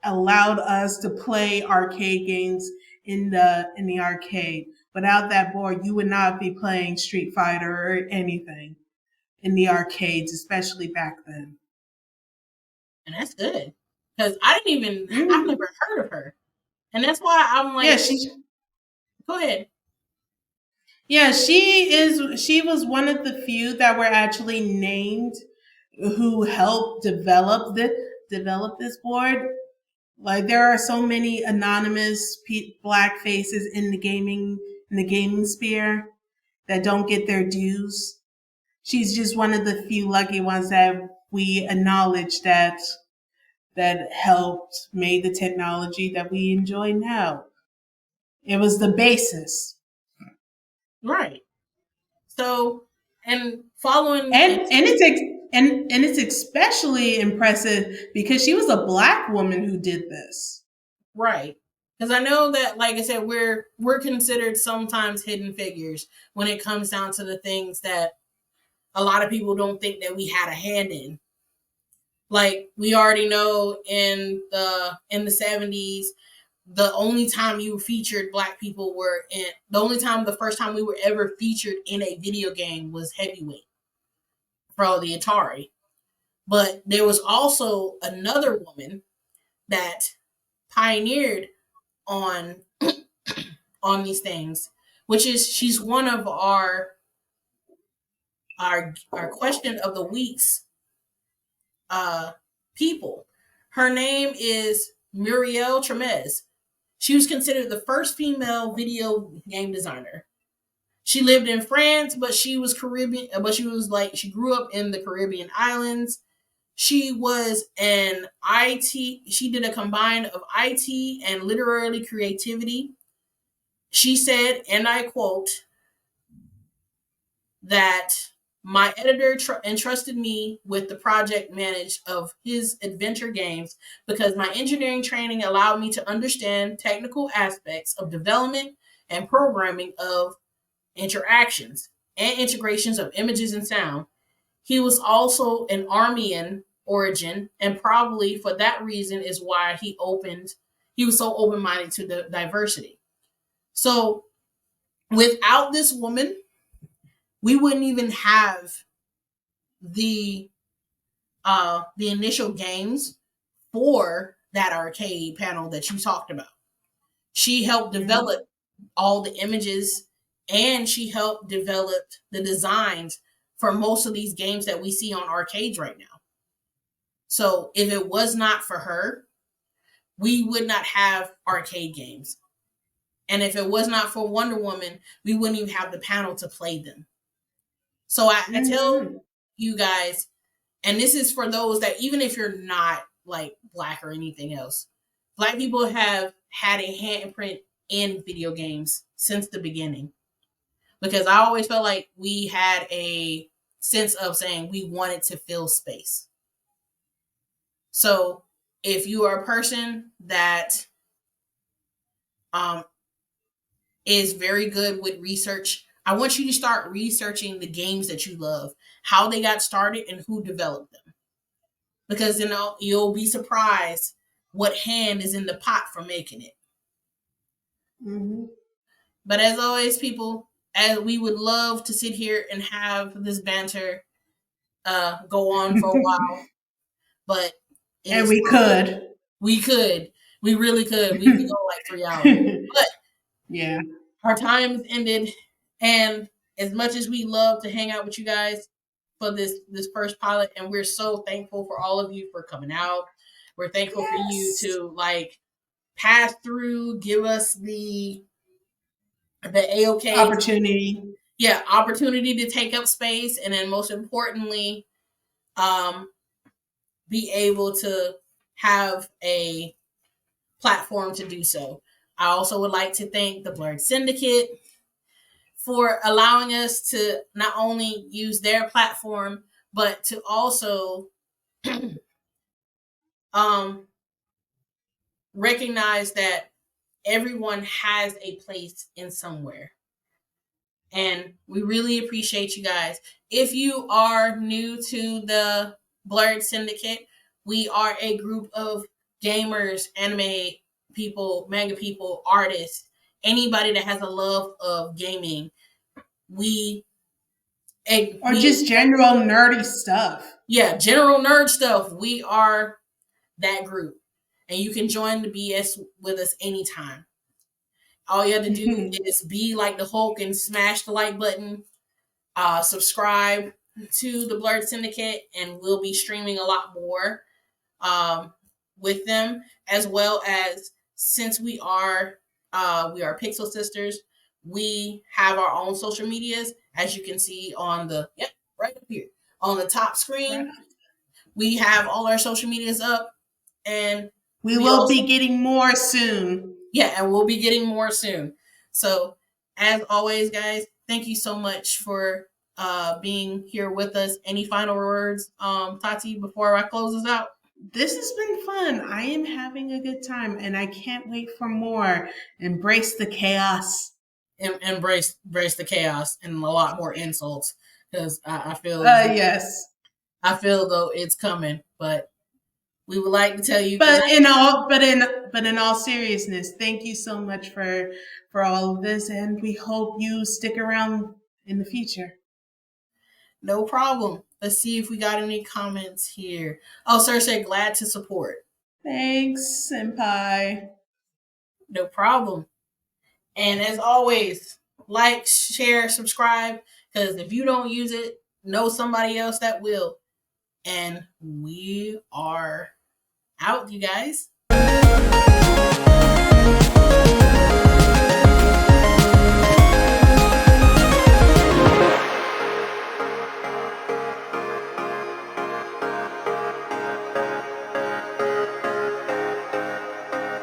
allowed us to play arcade games in the arcade. Without that board, you would not be playing Street Fighter or anything in the arcades, especially back then. And that's good. Because I've Mm. never heard of her. And that's why I'm Yeah, like, go ahead. she was one of the few that were actually named who helped develop this board. Like there are so many anonymous black faces in the gaming sphere that don't get their dues. She's just one of the few lucky ones that we acknowledge that helped made the technology that we enjoy now. It was the basis. Right. So, and following, And and and it's especially impressive because she was a black woman who did this. right. Because I know that, like I said, we're considered sometimes hidden figures when it comes down to the things that a lot of people don't think that we had a hand in. Like we already know in the 70s, the only time you featured black people were in the first time we were ever featured in a video game was Heavyweight for the Atari. But there was also another woman that pioneered on on these things, which is she's one of our our question of the week's uh, people. Her name is Muriel Tremez. She was considered the first female video game designer. She lived in France, but she was Caribbean. But she grew up in the Caribbean islands. She was an IT. She did a combine of IT and literary creativity. She said, and I quote, that my editor entrusted me with the project manage of his adventure games because my engineering training allowed me to understand technical aspects of development and programming of interactions and integrations of images and sound. He was also an Armenian origin, and probably for that reason is why he was so open-minded to the diversity. So without this woman, we wouldn't even have the the initial games for that arcade panel that you talked about. She helped develop all the images, and she helped develop the designs for most of these games that we see on arcades right now. So if it was not for her, we would not have arcade games. And if it was not for Wonder Woman, we wouldn't even have the panel to play them. So I tell you guys, and this is for those that even if you're not like black or anything else, black people have had a handprint in video games since the beginning. Because I always felt like we had a sense of saying we wanted to fill space. So if you are a person that is very good with research, I want you to start researching the games that you love, how they got started, and who developed them. Because you'll be surprised what hand is in the pot for making it. Mm-hmm. But as always, people, as we would love to sit here and have this banter go on for a while, but and we could. We could. We really could. We could go like 3 hours. But yeah, our time's ended. And as much as we love to hang out with you guys for this first pilot, and we're so thankful for all of you for coming out. We're thankful for you to like pass through, give us the AOK opportunity. Opportunity to take up space, and then most importantly, be able to have a platform to do so. I also would like to thank the Blurred Syndicate for allowing us to not only use their platform, but to also recognize that everyone has a place in somewhere. And we really appreciate you guys. If you are new to the Blurred Syndicate, we are a group of gamers, anime people, manga people, artists, anybody that has a love of gaming. Just general nerdy stuff. Yeah, general nerd stuff. We are that group. And you can join the BS with us anytime. All you have to do is be like the Hulk and smash the like button. Subscribe to the Blurred Syndicate, and we'll be streaming a lot more with them, as well as since we are Pixel Sisters, we have our own social medias, as you can see on the right up here on the top screen. Right. We have all our social medias up, and we will also be getting more soon. Yeah, and we'll be getting more soon. So, as always, guys, thank you so much for being here with us. Any final words, Tati, before I close us out? This has been fun. I am having a good time, and I can't wait for more. Embrace the chaos. Embrace the chaos and a lot more insults, because I feel yes, I feel though it's coming, but we would like to tell you. But in all seriousness, thank you so much for all of this, and we hope you stick around in the future. No problem. Let's see if we got any comments here. Oh, sir said glad to support. Thanks, senpai. No problem. And as always, like, share, subscribe, because if you don't use it, know somebody else that will. And we are out, you guys.